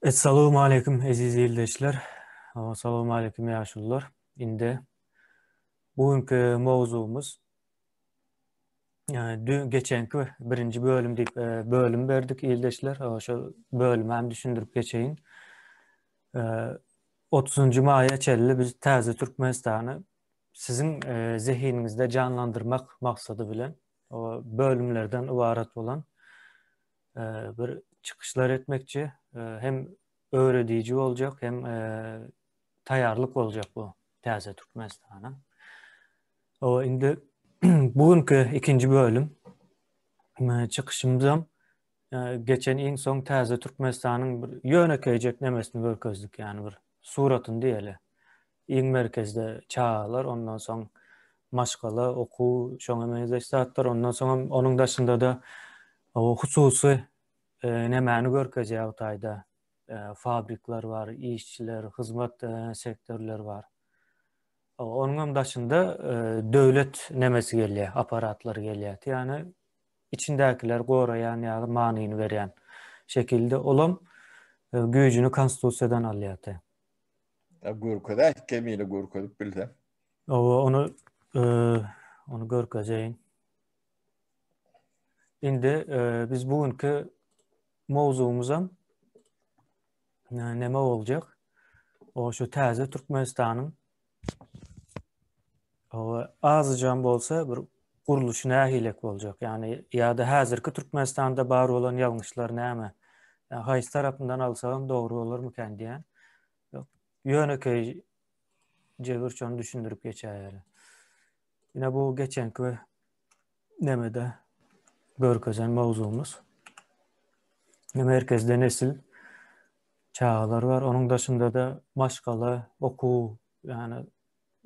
Assalamu alaikum aziz izleyiciler. Assalamu alaikum yaşlılar. Indi bugünkü mavzumuz geçenki birinci bölüm deyip bölüm verdik izleyiciler. Şu bölümü hem düşündürüp geçeyin. E, 30. Maya çelli biz Taze Türkmenistan'ı sizin zihninizde canlandırmak maksadı bilen o bölümlerden ibaret olan bir çıkışlar etmekçi hem öğretici olacak hem tayarlık olacak bu Taze Türkmenistan'a. O indi bugünkü ikinci bölüm çıkışımızdan geçen en son Taze Türkmenistan'ın bir yönekecek nemesini görkezdik yani bir suratın diyeli. İlk merkezde çağlar ondan sonra maşgala, oku, şoňa mezesatlar ondan sonra onun dışında da o hususi nemäni görkezýär o taýda. Fabrikler var, işçiler, hizmet sektörleri var. Onun dışında devlet nemesi gelýär, aparatları gelýär. Yani içindekiler gorayan ya maniyini veren şekilde olan gücünü konstitusiyadan alýar. Gurkada kemiyle gurkadık bilsem. Onu e, onu görkezýän. Indi biz bugünkü mowzumuzam neme olacak? O şu Taze Türkmenistan'ın azıcan bolsa bir guruluşy nähilek boljak. Yani ya da häzirki Türkmenistanda bar olan ýalňyşlar näme? Yani haýsy tarapyndan alsam dogry bolarmykan diýen. Ýok. Ýönekej jebirçony düşündirip geçäýär. Ýine bu geçenki nemede görkezen mawzumuz. Merkezde nesil çağlar var. Onun dışında da maşgala, oku, yani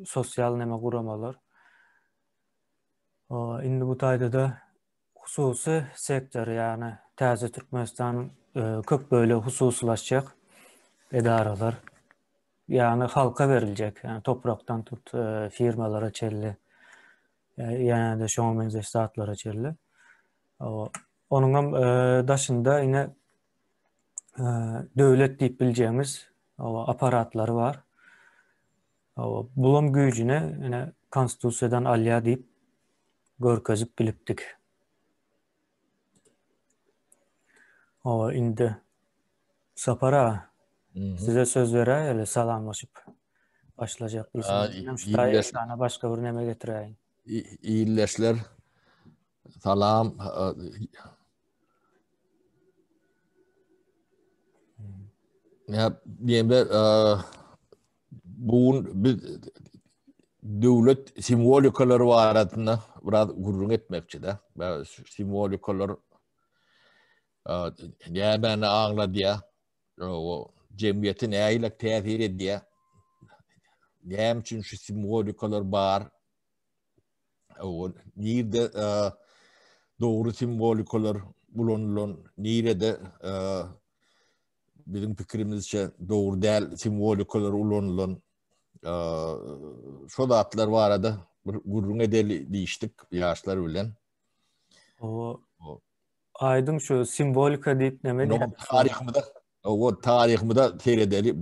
sosyal neme guramalar. Indi bu taýda da hususy sektör yani Taze Türkmenistan köp böyle hususlaşacak edaralar yani halka verilecek. Yani topraktan tut firmalara çelli yani de şoň menzesatlara çelli. Onun daşında yine devlet deyip bileceğimiz aparatları var. Bulum gücüne yine konstitusiyadan alýar deyip görkezip bilipdik. Indi Sapara size söz vereyim, salamlaşıp başlayacak değilsiniz. Şu ekrana başka bir neme getireyim. İyileşler. Salam. Ya diýemde bugün biz döwlet simwolikalary baratyna biraz gurrun etmekçi de. Simwolikalar nämäni aňladýar, o jemgyýeti näýilek täsir edýär. Näme üçin şu simwolikalar bar? O nirde doğru simwolikalar bulunulun, nirede bizim fikrimizce doğru däl simwolikalar ulanylan şo zatlar barada bir gurrun edeli diýişdik ýaşlar bilen. Aydın şu simbolika diýip neme diýär? Tarihimizde seyredeli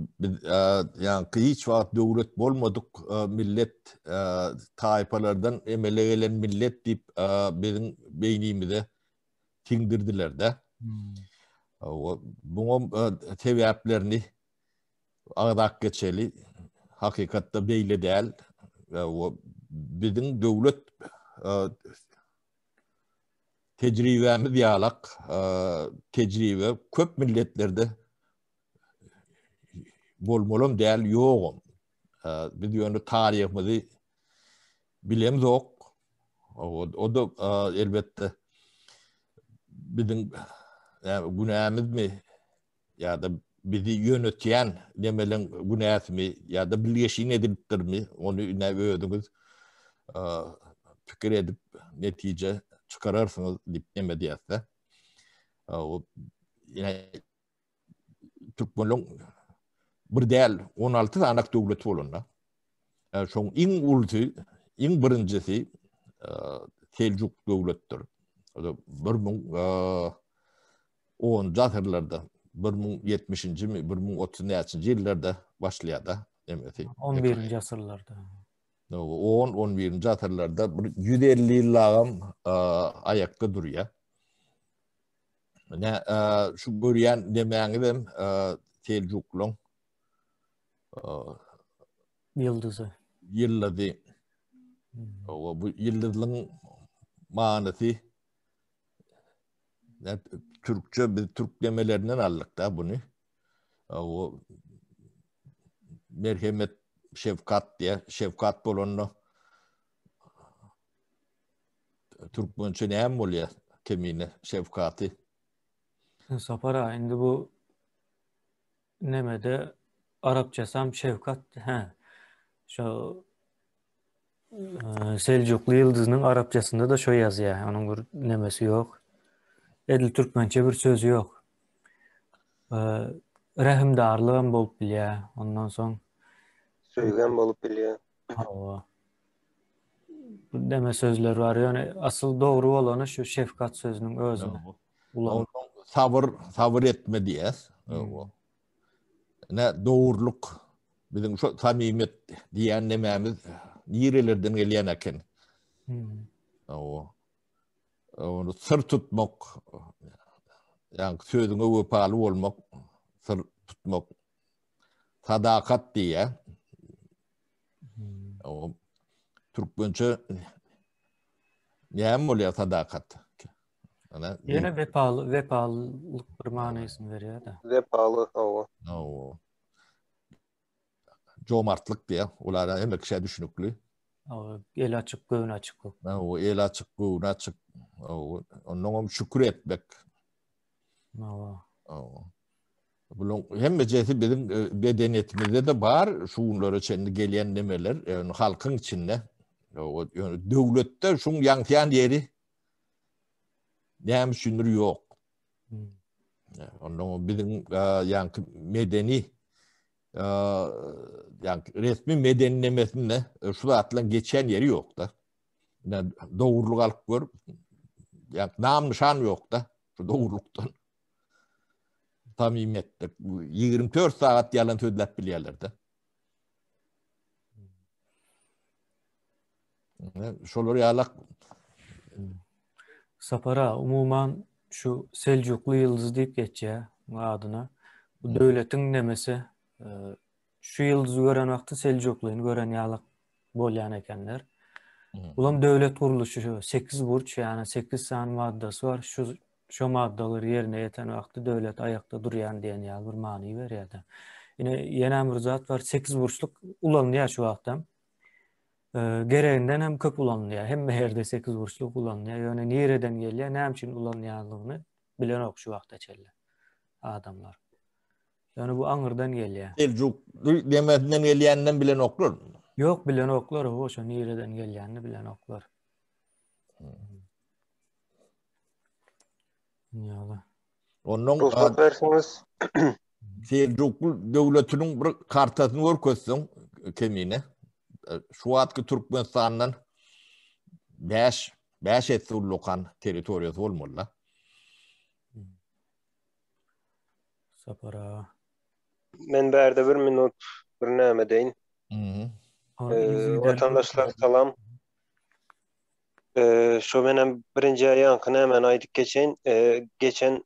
yani hiç wagt döwlet bolmadyk millet taýpalardan emele gelen millet diýip bizim beýnimizde tiňdirdiler de. Buňa sebäplerini agdak geçeli hakykatda beýle däl. Bizim döwlet tecrübemiz ýalak, tecrübe köp milletlerde bolmalym däl ýogum. Biz ýöne taryhymizi bilemzok. O da elbette bizim günämiz mi ya da bizi yönetýän demelen günäsmi ya da birleşiň edilipdirmi onu özüňiz pikir edip netije çıkararsınız dip neme diýärse. Türkmenliň bir däl 16 anak döwlet bolanlar. Şoň iň ulty, iň birinjisi Seljuk döwletdir. O da 1000 asyrlarda 1070-nji mi 1030-njy ýyllarda başlaýar-da demeti. 11-nji asyrlarda. 10-11-nji asyrlarda 150 ýyllagam ayakda durýar. Şu görýän demäňizem Seljukluň Yıldızı. ýyldyzy. Bu ýyldyzyň manysy Türkçe biz Türk demelerinden aldık da bunu. O merhemet, şefkat diye, şefkat bolanno Türk boyunca näme bolýar? Kemine şefkaty. Sapara indi bu nemede Arapçasam şefkat şu Selçuklu Yıldız'ın Arapçasında da şu yazıyor. Onun bir nemesi yok. Edil Türkmençe bir sözü yok. Rahimdarlığım bolup bilýär. Ondan soň Söýgen bolup bilýär. Bu deme sözler var. Yani asıl doğru olanı şu şefkat sözünün özüne. Sabır etme diýär. Ne doğruluk. Bizim şu samimiyet diýen nemämiz nirelerden gelýän eken. Onu sır tutmak, yani sözüne wepaly bolmak, sır tutmak, sadakat diye. O Türk boyunca näme bolýar sadakat? Yine vepalılık bir manysını veriyor da. Vepaly, Jomartlyk diye. Olara hem kişi düşünükli. El açık, göğün açıklık. El açık, göğün açık. Ondan şükür etmek. Bunun hem becesi bizim bedeniyetimizde de var. Şunlara içinde gelen nemeler. Yani halkın içinde. Yani devlette şun yansıyan yeri näme şundur yok. Ondan bizim yani medeni yani resmi medenilemesinde şu atlan geçen yeri yok da. Yani doğruluk alıp gör. Yani nam nişan yok da. Şu doğruluktan. Samimiyettir. 24 saat yalan sözlep bilýärler de. Şolar ýalak. Sapara umuman şu Selçuklu Yıldız deyip geçýär adyna. Bu döwletiň nemesi şu yıldızı gören wagty Selçukluny gören ýalak bolýan ekenler. Ulan döwlet guruluşy 8 burç yani 8 san maddasy var. Şu maddalary yerine ýeten wagty döwlet ayakda durýan diýen ýaly bir many berýär. Ýene bir zat var 8 burçluk ulanýar şu wagtda. Gereğinden hem köp ulanýar. Hem meherde 8 burçluk ulanýar. Ýöne nereden gelýär, näme üçin ulanýarlygyny bilen ok şu wagtda çelle adamlar. Yani bu aňyrdan gelýär. Selçuklu demesinden gelýänden bilen oklar. Yok bilen oklar, oşa nereden gelýänini bilen oklar. Ýaly. Ondan Ruhsat versiniz. Selçuklu döwletiniň bir kartasyny görkezseň kemine. Şu wagtky Türkmenistandan 5 etsullukhan territoriýasy bolmaly. Sapara. Men bärde 1 minut bir näme deýin. Vatandaşlar salam. Şu menen birinji ýanky nämen aýdyp geçen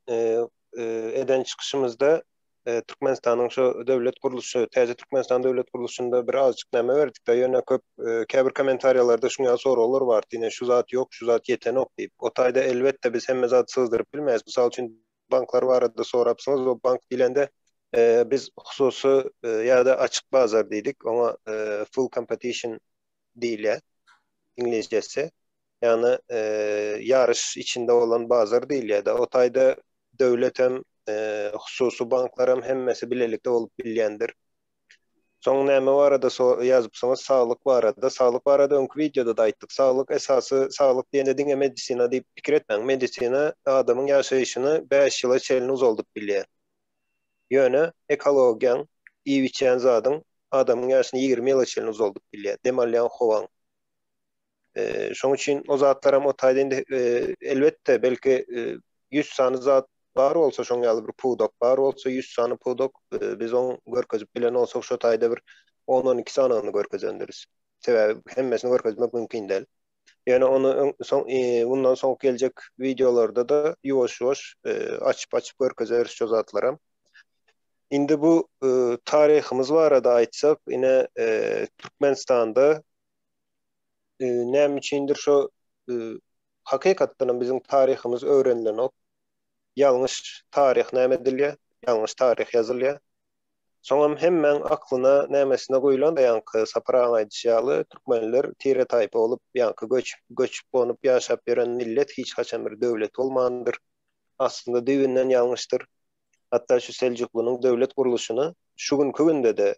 eden çıkışımızda Türkmenistanyň şu döwlet guruluşy, täze Türkmenistan döwlet guruluşunda bir azjyk näme berdik da ýöne köp käbir kommentariýalarda şuňa soralar bar. Ýene şu zat ýok, şu zat ýeten ok diýip. O taýda elbetde biz hemme zat sızdyryp bilmeýiz. Mysal üçin banklar barada sorapsyňyz, o bank dilende biz hususy ýa-da açyk bazar diýdik, ama full competition diýilýär İngilizcesi. Yani yarış içinde olan bazar diýilýär da. O taýda döwlet hem hususy banklar hem hemmesi bilelikde olup bilýändir. Soň näme barada ýazypsyňyz, saglyk barada. Saglyk barada öňkü videoda da aýtdyk. Saglyk esasy, saglyk diýende diňe medisina diýip pikir etmeň. Medisina adamyň ýaşaýyşyny 5 ýyla çelini uzaldyp bilýär. Ýöne ekologiýaň, iýip içen zadyň adamyň ýaşyny 20 ýyla çelini uzaldyp bilýär. Demalýan howaň. Şoň üçin o zatlar hem o taýda elbetde belki 100 sany zat bar bolsa şoň ýaly bir pudok bar bolsa 100 sany pudok biz onu görkezip bilen olsak şo taýda bir 10-12 sanyny görkezendiriz. Sebäbi hemmesini görkezmek mümkin däl. Yani onu bundan soň geljek videolarda da ýuwaş-ýuwaş açyp görkezeriz şo zatlara. Indi bu tarihimiz barada aýtsak, ine Türkmenistanda näme üçindir şo hakykatdan bizim tarihimiz öwrenilenok. Ýalňyş tarih näme edilýär? Ýalňyş tarih ýazylýar. Soňam hemmen aklyna nämesine goýulan da ýanky saparaň aýdýaly türkmenler tire taýpa bolup ýanky göçüp bonup ýaşap beren millet hiç haçan bir döwlet bolmandyr. Aslında düýünden ýalňyşdyr. Hatta şu Selçuklu'nun döwlet guruluşyny şu günkü günde de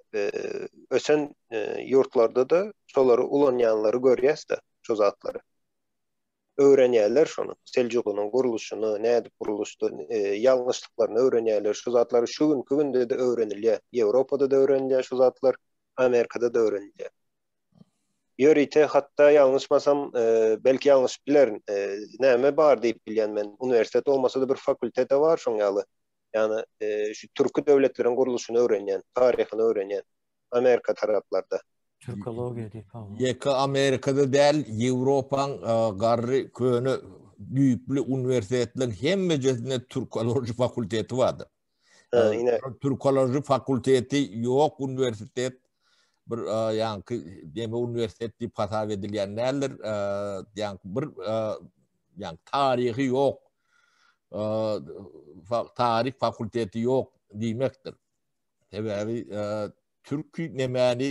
ösen ýurtlarda da şolary ulanýanlary görýäs-de, şo zatlary. Öğrenýärler şonu. Selçuklu'nun guruluşyny, näde guruluşdy, ýalňyşlyklaryny öğrenýärler. Şu zatlar şu günkü günde de öğrenilýär. Ýewropada da öğrenilýär şu zatlar, Amerikada da öğrenilýär. Ýörite hatta ýalňyşmasam, belki ýalňyş bilerin, näme bar diýip bilýän men. Uniwersitet olmasa da bir fakültede var şoň ýaly. Yani şu Türkü devletlerin guruluşyny öğrenýän, taryhyny öğrenýän Amerika taraplarda. Türkologiya diýip. Ýeka Amerikada däl, Ýewropaň garry köni düýpli uniwersitetlerin hemmejesinde türkoloji fakulteti vardy. Türkoloji fakulteti ýok uniwersitet bir ýanky deme uniwersitet diýip hasap edilýän näler ýanky bir ýanky taryhy ýok. Tarih fakulteti ýok diýmekdir. Sebäbi türkü nemäni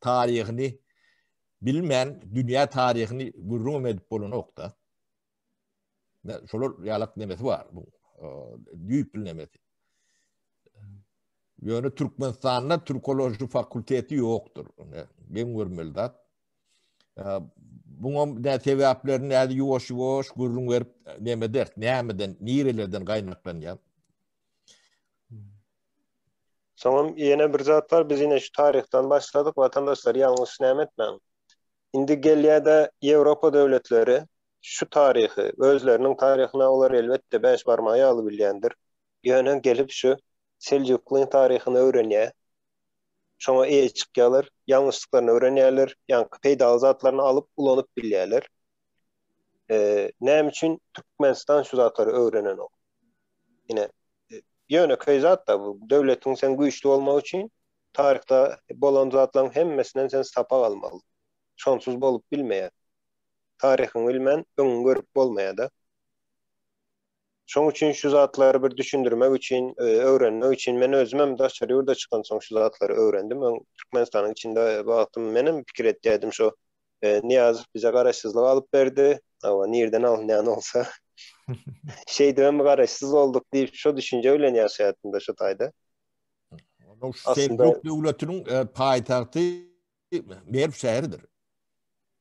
tarihini bilmän, dünýä tarihini gurrum edip bolanokda. Şolar ýalak nemesi var bu. Düýpli nemesi. Ýöne Türkmenistanda türkoloji fakulteti ýokdur. Ben görmeli dat. Buňa da sebäplerini näde ýuwaş-ýuwaş gurrun berip näme der, nämeden, nirelerden gaýnaklanýar. Soňam ýene bir zat var, biz ýine şu tarihten başladyk, watandaşlar ýalňyş näme etmäň. Indi gelýärde Ýewropa döwletleri şu tarihi, özlerinin tarihine olar elbette beş barmağı ýaly bilýändir. Ýöne gelip şu Selçukluň tarihini öwrenýär. Şoňa çıkýarlar, ýalňyşlyklaryny öwrenýärler, ýanky peýdaly zatlaryny alyp ulanyp bilýärler. Näme üçin Türkmenistan şu zatlary öwrenen ok. Ine ýöne köýzat da bu döwletiň sen güýçli bolmak üçin tarihda bolan zatlaryň hemmesinden sen sapak almaly. Şonsuz bolup bilmeýär. Tarihyny bilmän öňüň görüp bolmaýar da. Şoň üçin şu zatlary bir düşündirmek üçin, öwrenmek üçin men özüm hem daşary ýurda çykan soň şu zatlary öwrendim. Ben Türkmenistanyň içinde bagtym menem pikir etdim şu Niyaz bize garaşsyzlyk alyp berdi. Ama nereden al näme olsa. Şeyden garaşsyz olduk diýip şu düşünje bilen ýaşaýatynda şu taýda. Selçuk döwletiniň paýtagty Merv şäheridir.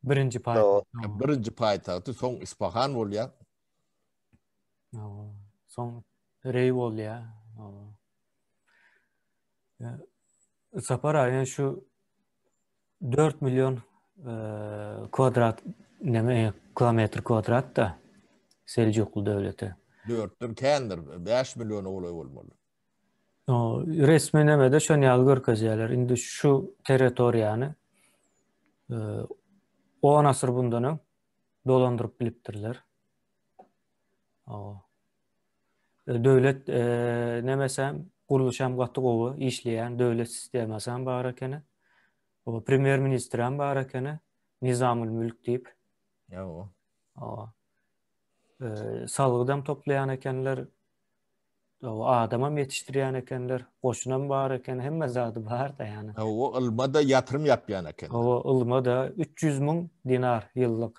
Birinci paýtaht. Birinci paýtagty soň Ispahan bolýar. Soň Rey bolýar. Sapar aýan şu 4 milyon kvadrat kilometr kvadrat da Selçuklu döwleti. 4'tür kendir. 5 milyon olay bolmaly. Resmi nemede şon ýaly görkezýärler. Indi şu territoriýany 10 asyr bundan dolandyryp bilipdirler. Döwlet nemesem guruluşam gatty gowy işleýän döwlet sistemasam bar ekeni. O premier ministram bar ekeni. Nizamul mülk diýip. Salgydan toplaýan ekenler. O adamam yetiştirýän ekenler. Goşunam bar eken, hemme zady bar da ýani. O ylmada ýatırym ýapýan eken. O ylmada 300 000 dinar ýyllyk.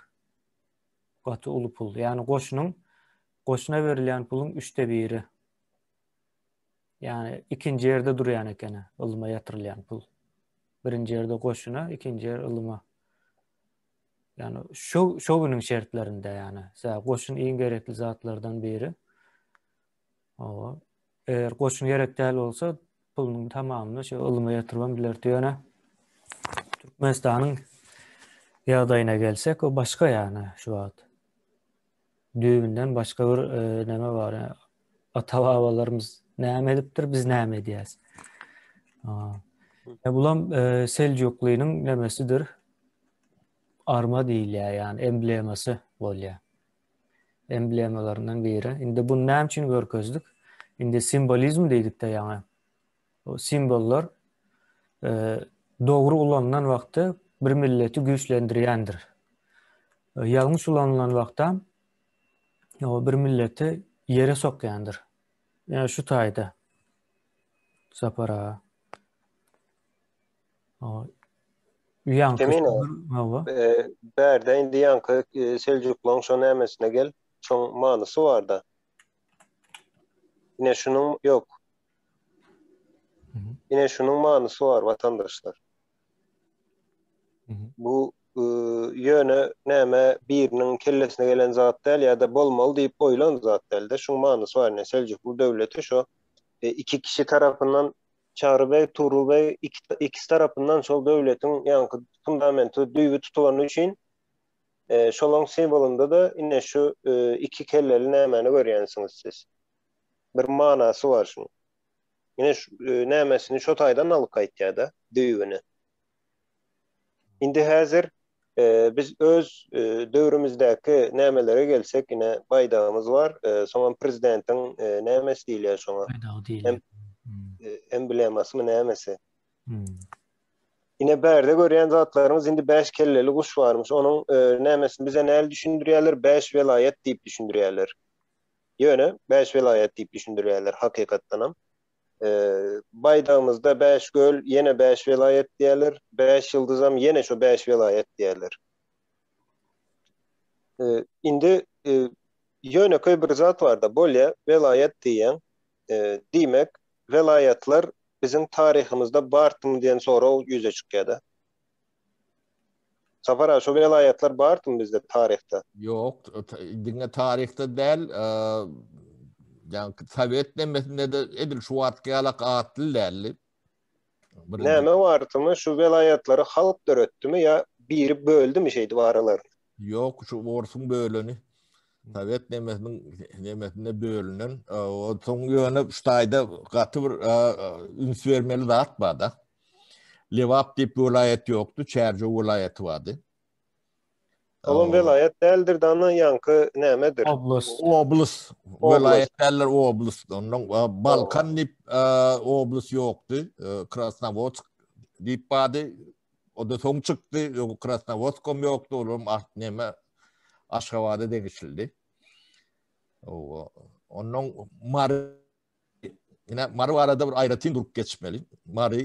Gaty uly pul. Ýani goşuna berilýän pulun 3/1. Yani ikinci yerde durýan eken ylma ýatyrylýan pul. Birinci yerde goşuna, ikinci yer ylma. Yani şu günün şertlerinde yani. Goşun iň gerekli zatlardan biri. Eğer goşun gerek däl bolsa, pulun tamamyny şu ylma ýatyrman bilerdi ýöne. Türkmenistanyň ýagdaýyna gelsek, o başga yani şu wagt. düğünden başka bir neme var. Yani ata-babalarımız näme edipdir, biz näme edýäs. Bulam Seljukluynyň nemesidir? Arma diýilýär, yani emblemasy bolýar. Emblemalarından biri. Indi bu näme üçin görkezdik? Indi simbolizm diýdik-de ýa-ni. O simbollar dogry ulanılan wagtda bir milleti güýçlendirýändir. Ýalňyş ulanılan wagtda o bir milleti yere sokýandyr. Yani şu taýda. Sapara. Emine, berde indi yankı Selçuklu'nun şo nämesine gel. Şoň manysy var da. Yine şunun yok. Yine şunun manysy var vatandaşlar. Bu yöne näme birinin kellesine gelen zat däl ýa-da bolmaly diýip boýlan zat däl-de. Şuň manysy var ne Selçuklu döwleti şo iki kişi tarapından Çağrı Bey, Tuğrul Bey ikisi tarapından şol döwletiň ýankı fundamenty düýbi tutulan üçin şolaň simbolunda da ine şu iki kelleli nämeni görýänsiňiz siz. Bir manasy var şuň. Ine şu nämesini şo taýdan alyp gaýtýar-da düýbüni. Indi häzir biz öz döwrümizdäki nämelere gelsek ine baýdagymyz var. Soňa prezidentiň nämesi diýilýär şoňa. Emblemasy mı nämesi? Yine berde görýän zatlarymyz indi 5 kelleli kuş varmış. Onun nämesini bize näl düşündürýärler? 5 velayet diýip düşündürýärler. Ýöne 5 velayet diýip düşündürýärler hakykatdan ham. Baýdagymyzda 5 göl, ýene 5 velayet diýerler. 5 ýyldızam ýene şo 5 velayet diýerler. Indi ýöne bir zat var da bolýa velayet diýen diýmek velayetler bizim tarihimizde bartym diyen sonra o yüze çıkýar-da. Safar şu velayetler bartym bizde tarihte? Yok, diňe tarihte däl, yani Sovet nemesinde de edil şu atkyalak atly däl. Näme bartymy şu velayetleri halk döretdimi ya biri böldü şeydi aralar? Yok, şu orsun böleni. Sovet nemesinde bölünen, o soň ýöne şu taýda gaty bir üns bermeli zat barda. Lewap diýip vilayet ýokdy, Çerje vilayeti bardy. Oğlum velayet däldir dana yankı nämedir? Oblast. Vilayetler oblast. Ondan Balkan diýip oblast ýokdy. Krasnovodsk diýip bardy. O da soň çykdy. Krasnovodsk ýokdy. Olam näme Aşgabatda degişildi. Ondan Mari arada bir aýratyn durup geçmeli. Mari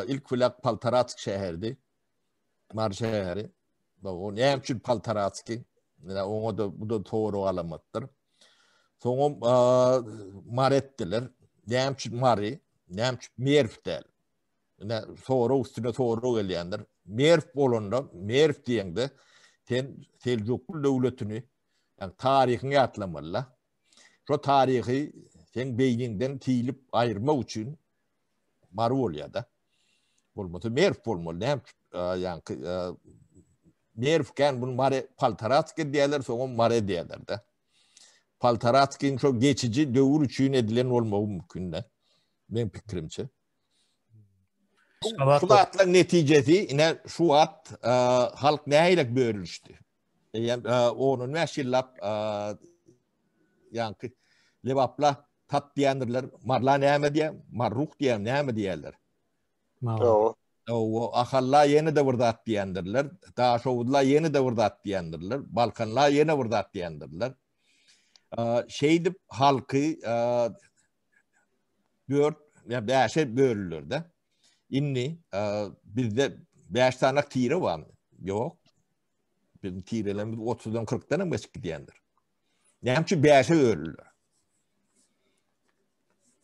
ilk vilak Paltaratsk şäherdi. Mari şäheri. O näme üçin Paltaratsk? Oňa da bu da toğry alamatdyr. Soňam Mari etdiler. Näme üçin Mari? Näme üçin Merv däl? Sonra üstüne gelýändir. Merv bolanda, Merv diýende sen Selçuklu döwletini, yani tarihini ýatlamaly. Şo tarihi sen beýninden tiýilip aýyrmak üçin Mari bolýar-da. Bolmasa Merv bolmaly. Näme yani Mervken bunu Mari Paltaratsk diýerler, soňra Mari diýerler-de. Paltaratskyn şo geçici döwür üçin edilen bolmagy mümkin-de. Men pikirimçe. Şu atla neticesi ine şu at halk näýilek bölüşdi. Onun meşillap yankı lewapla tat diýendirler. Marla näme diýär? Marruh diýär, näme diýerler? O ahalla ýene de birdat diýendirler. Daşowdla ýene de birdat diýendirler. Balkanla ýene birdat diýendirler. Şeýdip halky 4 ýa beşe bölürler-de. Inni bizde 5 tane tire var mı? Yok. Bizim tirelerimiz 30'dan 40'dan mı geçip gidiyendir? Näme üçin 5'e bölürler?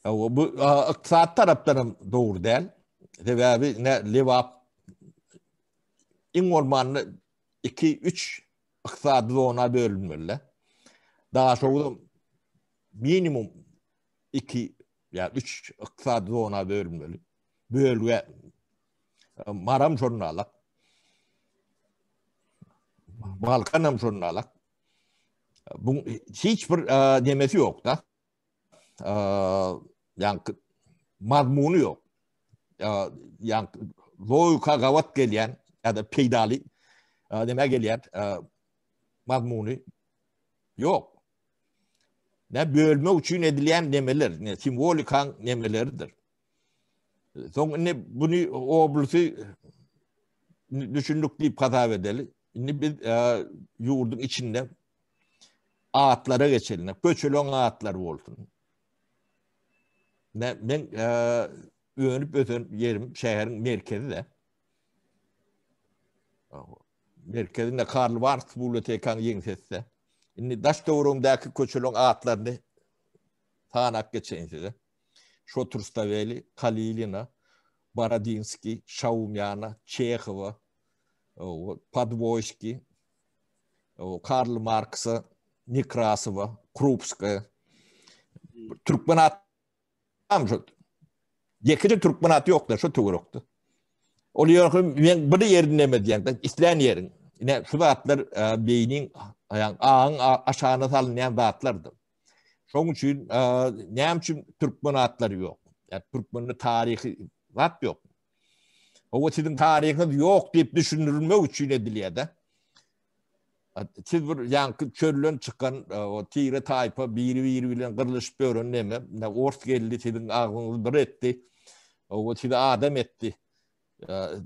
Bu iqtisat tarapdan doğru däl. Sebebi lewap iň bolmany 2-3 iqtisady zona bölünmeli. Daha şoňa minimum 2 ýa 3 iqtisady zona bölünmeli. Bölge Maram şonalak. Balkanam şonalak. Bu hiçbir demesi yok da. Yani mazmunu yok. Yani logika gavat gelen ya da peydali deme gelen mazmunu yok. Ne bölme için edilen nemeler, ne simbolikan nemeleridir. Son ne bunu oblüsü düşündük deyip kaza edeli. Şimdi biz yurdun içinde ağıtlara geçelim. Köçülün ağıtları olsun. Ne ben öğrenip öten yerim şehrin merkezi de. Merkezinde Karl Marx Bibliotekanı yeniçse. Şimdi daş doğrumdaki köçülün ağıtlarını tanak geçeyim size. Şoturstaveli, Kalilina, Baradinsky, Şaumyana, Çekhova, Podvoyski, Karl Marx'a, Nekrasova, Krupskaya, Türkmenat tam şu. Yekici Türkmenat yok da şu tuğruktu. Oluyor ki ben bir yerin demedi yani. İsteyen yerin. Yine şu zatlar beynin yani ağın aşağına salınayan zatlardı. Şunun için ne için Türkmenatları yok. Yani Türkmen'in tarihi zat yok. O sizin tarihiniz yok deyip düşünülme için ediliyor da. Siz bir yankı çölden çıkan o tire tayfa biri bilen kırılış bir önleme. Ne ort geldi sizin ağınız bir etti. O sizi adam etti.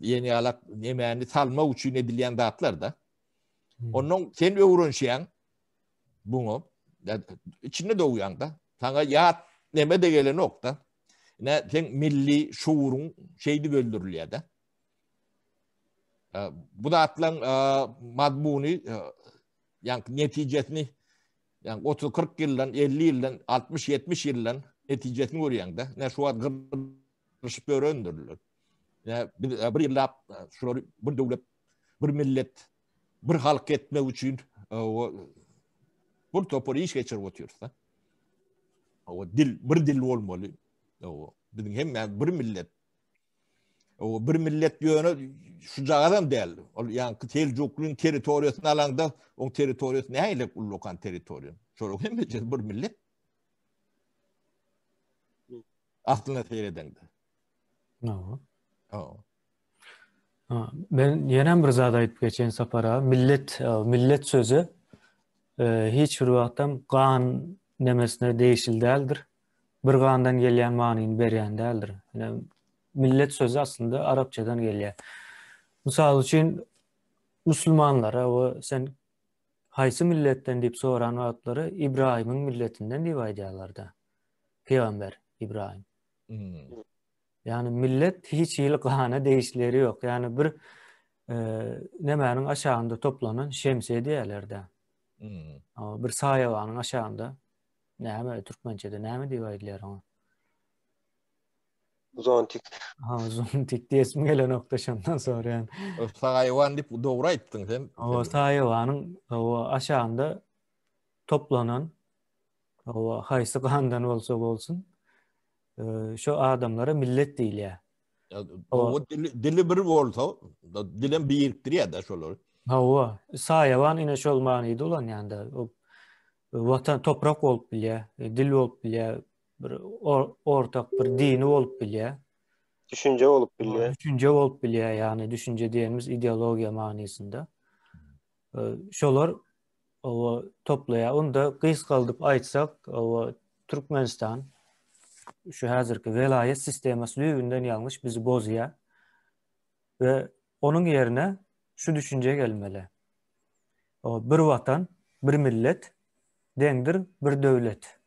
Yeni alak yemeğini salma için edilen dağıtlar da. Onun sen öğrenşen bunu içinde doğuyan da sana ya neme de gelen nokta. Ne sen milli şuurun şeydi öldürülüyor da. Bu da atlan madmunu yani neticesini yani 30-40 yıldan 50 yıldan 60-70 yıldan neticesini görüyorsun da. Ne şu an kırış böyle öndürülür. Yani bir yılla bir devlet, bir millet, bir halk etme için bir topor iş geçirip oturuyoruz da. Bir dil olmalı. Bizim hem yani bir millet. Bir millet yönü şu cağdan değil. Yani Selçuklu'nun teritoriyasını alanda o teritoriyası neyle kullukan teritoriyon? Şöyle hem bir millet. Aslında seyreden de. No. Oh. Ben yenen bir zat ayıp geçen sapara millet sözü hiç bir wagtdan gan nemesine değişil değildir. Bir gandan gelýän manyny berýän değildir. Yani millet sözü aslında Arapçadan gelýär. Misal üçin Müslümanlara o sen haýsy milletten diýip soran wagtlary İbrahim'in milletinden diýip aýdýarlar da. Peygamber İbrahim. Yani millet hiç ýyl gana değişleri yok. Yani bir nemäniň aşağında toplanan şemsiye diýerler-de. Ama bir saýawanyň aşağında näme Türkmençede näme diýip aýdýar ona? Zontik. Zontik diýesim gelen nokta şondan sonra yani. Hayvan deyip doğru ayttın sen. O saýawanyň o aşağında toplanan o haýsy gandan bolsa bolsun şu adamlara millet diýilýär. O dili bir olsa dilen biriktir ya da şolar. Hawa saýawan ine şol manydy ulan ýanda o watan toprak bolup bilýär, dil bolup bilýär, bir ortak bir dini bolup bilýär. Düşünce olup bilýär. Düşünce bolup bilýär, ýani düşünce diýenimiz ideologiýa manysynda. Şolar o toplaýar. Onda gysgaldyp aýtsak, o Türkmenistan şu häzirki velayet sistemasy ýüzünden ýalňyş bizi bozýar. Ve onun yerine şu düşünce gelmeli. O bir vatan, bir millet, deňdir bir döwlet.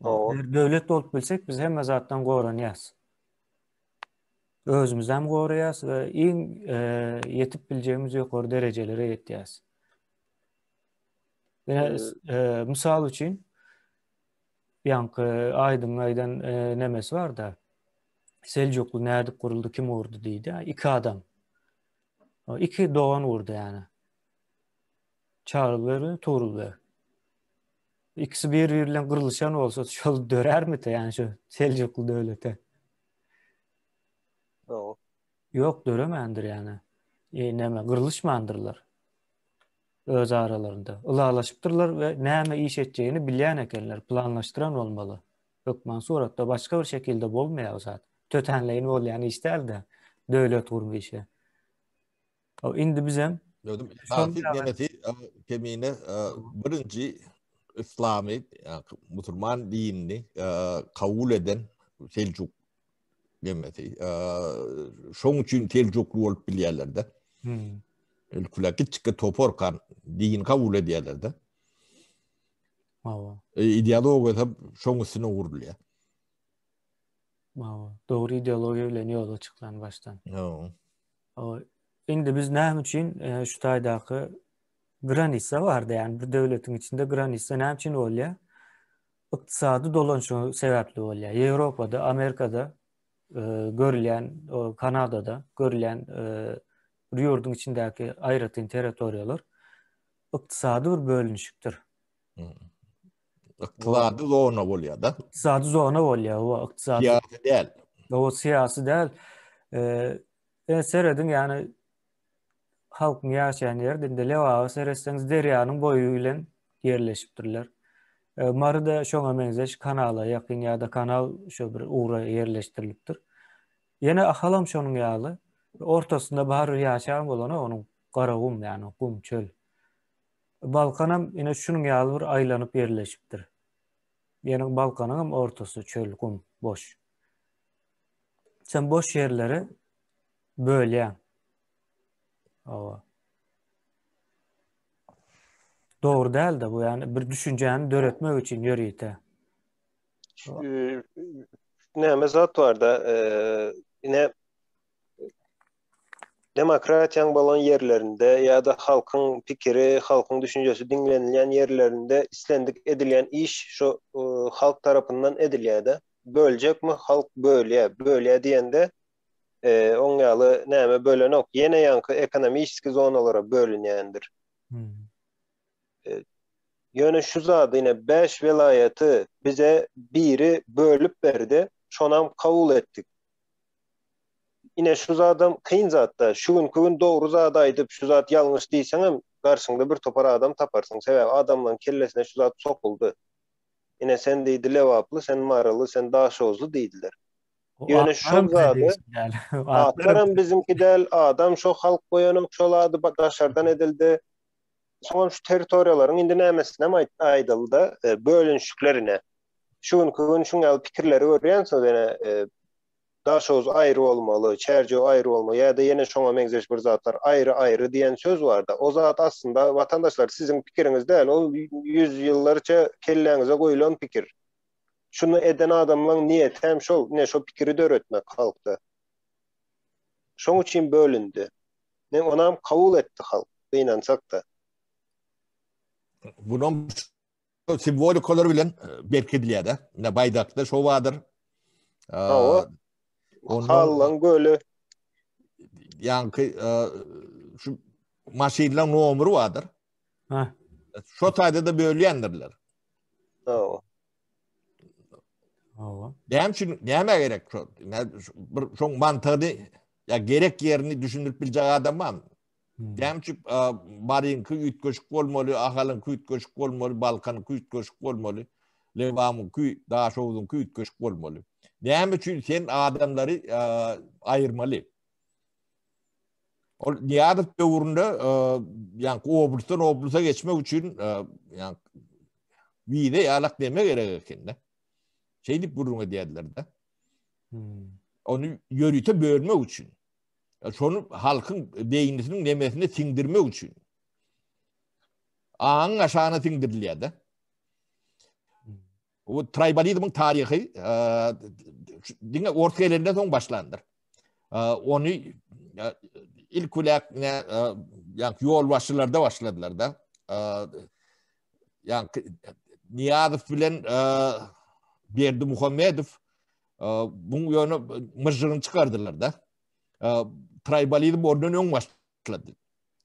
Bir döwlet bolup bilsek biz hemme zatdan goranýas. Özümizden goraýas we iň yetip biljegimiz ýokary derejelere ýetýäs. Misal üçin ýanky aýdan nemesi var da Selçuklu näde kuruldu, kim urdu diýdi. İki adam. O iki doğan urdu yani. Çağrıl ve Tuğrul ve. İkisi birbiriyle kırılışan olsa şol dörer mi de yani şu Selçuklu devlete? Yok döremendir yani. Neme kırılışmandırlar. öz aralarında. Ilılaşıptırlar ve näme iş etjegini bilýän ekenler, planlaşdyran bolmaly. Ökmen suratda başga bir şekilde bolmaýar zat. Tötenleýin bolýan iş däl-de döwlet gurmuşy. O indi bizem Gördüm. şol Tatil demeti kemine birinci İslami yani Müslüman dinini kabul eden Selçuk demeti. Şoň üçin Selçuklu bolup bilýärler-de. Ülküler küçük toporkan din kabul edýärler-de. İdeologiýa şoň üstüne gurulýar. Doğru ideologiýa bilen ýola çyklan baştan. No. Indi biz näme üçin şu taýdaky granisa bardy, yani bir döwletiň içinde granisa näme üçin bolýar? Iqtisady dolanşy sebäpli bolýar. Ýewropada, Amerikada görülen, Kanadada görülen bir ýurdun içindäki aýratyn territoriýalar ykdysady bir bölünüşikdir. Iqtisady zona bolýar da. Ykdysady zona bolýar, o ykdysady. Siyasi däl. O siyasi däl. Serediň ýani halkyň ýaşaýan ýerdinde Lewawa seretseňiz derýanyň boýu bilen ýerleşipdirler. Mary da şoňa meňzeş kanala ýakyn ýa-da kanal şo bir ugra ýerleşdirilipdir. Ýene ahalam şonuň ýaly ortasynda bar ýaşaýan bolany onuň gara gum, ýani gum çöl. Balkanam ýene şunuň ýaly bir aýlanyp ýerleşipdir. Ýene Balkanyň ortasy çöl, gum, boş. Sen boş ýerleri bölýän. Doğru däl de bu, yani bir düşünjäni döretmek üçin ýörýte. Näme zat var da ine demokratiýaň bolan ýerlerinde ýa-da halkyň pikiri, halkyň düşünjesi dinlenilýän ýerlerinde islendik edilýän iş şu halk tarapyndan edilýär-de. Böljekmi halk bölýär diýende oň ýaly näme bölenok ýene ýanky ekonomik zonalara bölünýändir. Ýöne şu zady ine 5 velayaty bize biri bölüp berdi, şonam kabul etdik. Ine şu zadam kıyın zatda, şu gün doğru zada aýdyp şu zat ýalňyş diýseňem, garşyňda bir topar adam taparsın. Sebäbi adamlaryň kellesine şu zat sokuldy. Ine sen diýdi lewaply, sen maraly, sen daşozly diýdiler. Ýöne şu zady atlaram bizimki däl, adam şu halk goýanok şolady daşardan edildi. Soňra şu territoriýalaryň indi nämesine aýdyldy, bölünşüklerine. Şu gün şuňa pikirleri görýänsiň ene daşoz aýry bolmaly, çerje aýry bolmaly ýa-da ýene şoňa meňzeş bir zatlar aýry diýen söz bar da. O zat aslında watandaşlar siziň pikiriňiz däl, o 100 ýyllarça kelläňize goýulan pikir. Şunu eden adamlaryň niýeti hem şol, ne şo pikiri döretmek halkda. Şoň üçin bölündi. Ne onam kabul etdi halk, inansak da. Bunun simbolik olur bilen berkedilýär da. Ne baýdakda şo badyr. Hallan gölü. Ýanky şu maşinlaryň nomeri badyr. Şo taýda da bölýändirler. Näme gerek şo? Şoň mantygy ya gerek yerini düşünüp biljek adam var. Demçi Marynky üýtgeşik bolmaly, ahalynky üýtgeşik bolmaly, Balkanyňky üýtgeşik bolmaly, Lewamyňky, Daşowdyňky üýtgeşik bolmaly. Näme üçin sen adamlary aýyrmaly? O ýadyp döwründe ýani oblustdan oblusa geçmek üçin ýani wide ýalak demek gerek ekende. Şeýdip burun edýärler-de. Onu ýörüte bölmek üçin. Şonu halkın beýnisiniň nemesine siňdirmek üçin. Aň aşagyna siňdirilýär-de. O tribalizmyň taryhy diňe orta ellerinde soň başlandyr. Onu ilk ulak ýa ýol başçylarda başladylar da. Ýa Niýazow bilen Berdi Muhammedow bu ýöne mırjygyny çykardylar da. Tribalizm oradan öň başlady.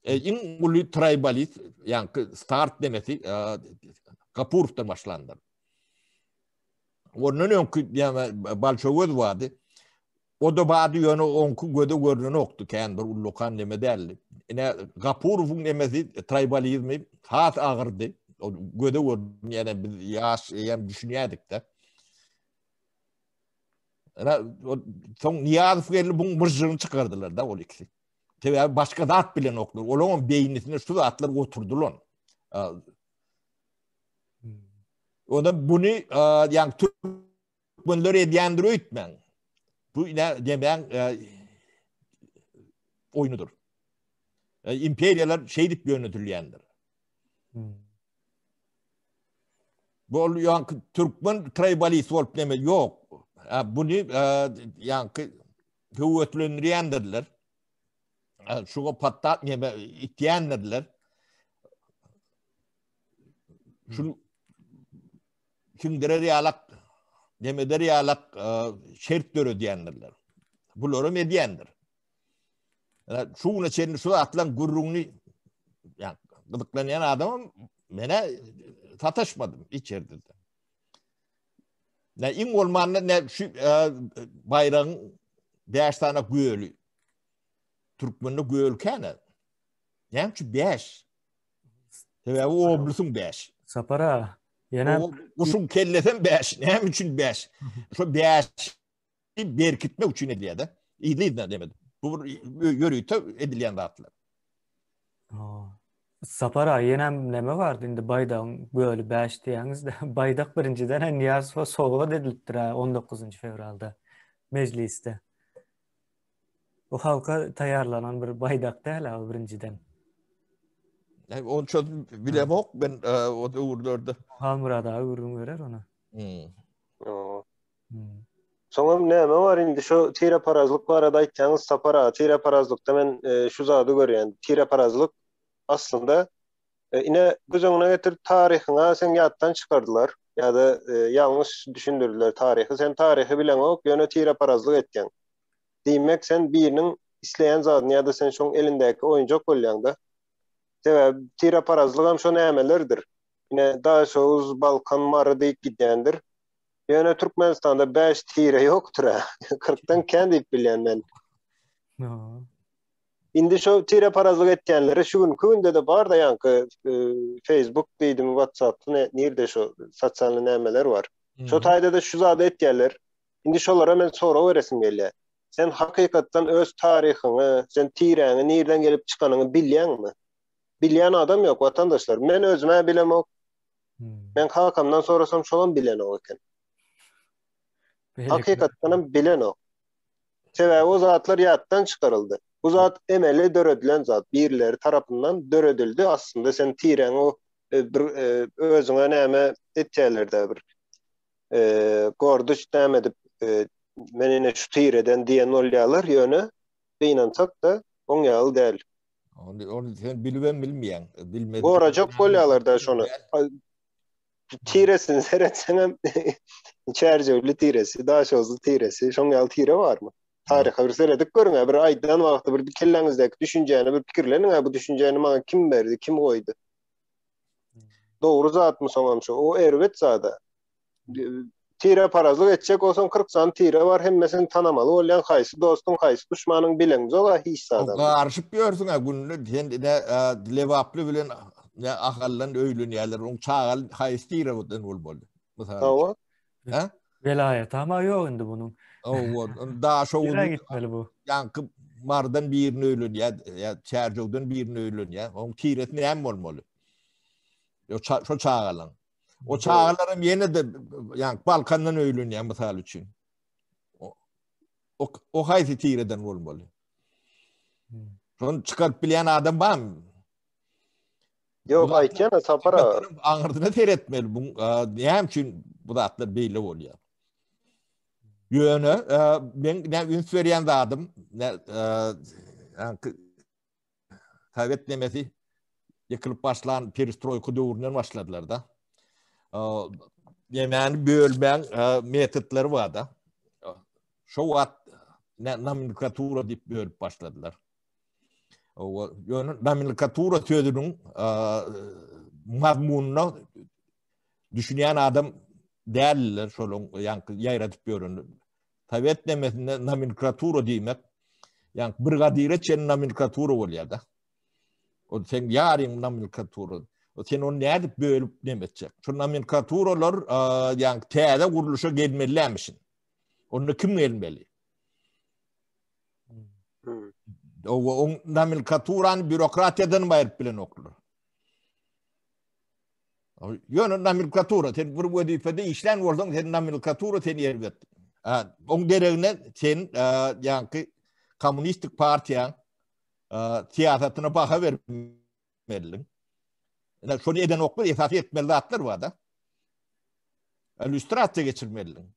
Iň uly tribalizm, ýani start demesi Kapurovdan başlandy. Oradan öňkü ýani Bolşewoz wady. O da badi yönü onku göde görünen oktu kendi ullukan neme derli. Ine Gapurov'un nemesi tribalizmi hat ağırdı. O göde görünen yani biz yaş yani düşünüyorduk da. Son Niyazov geldi bunun mırjını çıkardılar da o ikisi. Tabii başka da at bilen oklar. Onun beynisine şu atlar oturdular. O da bunu yani Türkmenler ediyendir öğütmen. Bu ne demen oyunudur. İmperiyalar şeydip yönetiliyendir. Bu yani Türkmen tribalist olup deme yok. Bunu yani kuvvetlendirendirler. Şuna patlat neme itiyendirler. Şimdire riyalak demede riyalak şert dörü diyendirler. Bunları mediyendir. Yani şuna çerini şu atlan gurrunu yani gıdıklayan adamım bana sataşmadım içeride de. Ne in olmanla ne şu bayrağın 5 tane göğülü Türkmenli göğülken yani şu 5 tabii o oblusun 5 Sapara. Yine o kuşun kelleten 5 ne için 5 şu 5 berkitme için ediyor da iyi değil demedim. Bu yürüyüte edilen rahatlar. Sapara yenem neme vardı indi baydağın böyle 5 diýäňiz de baydak birinciden Niyazova soğuğa dedilipdir 19. fevralda mecliste. O halka tayarlanan bir baydak değil o birinciden. Yani onu çok bilem ok ben o da uğurlardı. Halmurad ağa ürün verer ona. Soňam näme var indi şu tire parazlyk barada aýtjaňyz sapara tire parazlykda men şu zady görýän. Tire parazlyk aslında ine göz öňüne getirip taryhyňa sen ýatdan çykardylar ýa-da ýalňyş düşündirdiler taryhy. Sen taryhy bilen ok, ýöne tire parazlyk etýäň. Diýmek sen biriniň isleýän zadyny ýa-da sen şoň elindäki oýunjak bolýaňda. Sebäbi tire parazlyk hem şo nämelerdir. Ine Daşoğuz, Balkan mary diýip gidýändir. Ýöne Türkmenistanda 5 tire ýokdur. 40'dan kendi bilýän men. Indi şu tire parazlyk etýänleri şu günde de bar da ýanky Facebook diýdim, WhatsApp nerede şu sosial nämeler var. Şu taýda da şu zady etýänler. Indi şolara men sora öresim gelýär. Sen hakykatdan öz taryhyny, sen tireňi nerden gelip çykanyny bilýänmi? Bilýän adam ýok watandaşlar. Men özüme bilem ok. Men hakamdan sorasam şolan bilen ok eken. Hakykatdan bilen ok. Sebäbi o zatlar ýatdan çykaryldy. Bu zat emeli döredilen zat birileri tarapından döredildi. Aslında sen tireň o özüňe näme etýärlerde bir gorduş näme edip menine şu tireden diýen bolýarlar ýöne beýnansak da oň ýaly däl. Onu sen bilmem bilmeyen. Bilmedi. Gorajak bolýarlar da şonu. Tiresini seretseňem çerjewli tiresi, daşozly tiresi, şoň ýaly tire barmy? Taryha bir seredik görüňe bir aýdan wagtda bir kelleňizdäki düşünjeni bir pikirleniň, bu düşünjeni maňa kim berdi, kim goýdy? Dogry zatmy soňam şu, o erwet zada. Tire parazlyk etjek bolsaň 40 san tire bar, hemmesini tanamaly bolýan haýsy dostuň, haýsy duşmanyň bilen zoga hiç zada. Garşyp ýörsiň günni sen de lewaply bilen ahallan öýlenýärler, oň çagal haýsy tire boldy. Mesela. Ha? Velayet ama yok indi bunun. Daha şu gitmeli bu. Yankı mardan birini öylün ya çerjowdan birini öylün ya. On tiretini hem bolmaly. Şu çağalan. O çağalarım yine de yani Balkandan öylün ya misal için. O haýsy tireden bolmaly. Şonu çıkarıp bilen adam var mı? Yok aýtjana sapara. Aňyrdyna teretmeli bu. Näme üçin bu zatlar beýle bolýar? Ýöne men üns berýän zadym Sovet nemesi ýykylyp başlan perestroýka döwründen başladylar da. Ýemän bölmän metodlary bar da. Şo wagt nomenklatura diýip bölüp başladylar. O ýöne nomenklatura sözüniň mazmunyna düşünýän adam däller şolun ýaňky ýaýratyp görünýär. Sovet demesinde nomenklatura diýmek. Yani brigadire çen nomenklatura bolýar da. O sen yarın nomenklatura. O sen onu nädip bölüp demetsek. Şu nomenklaturalar yani täze guruluşa gelmelimişin. Onu kim gelmeli? O nomenklaturan bürokratiyadan bayıp bilen okulur. Yönü nomenklatura, sen bir vazifede işlen oldun, sen nomenklatura sen yerbet. On gereğine sen yani komünistik partiyan siyasetine baha vermelisin. Yani şunu eden okul esas etmeli atlar var da. Illüstrasyon geçirmelisin.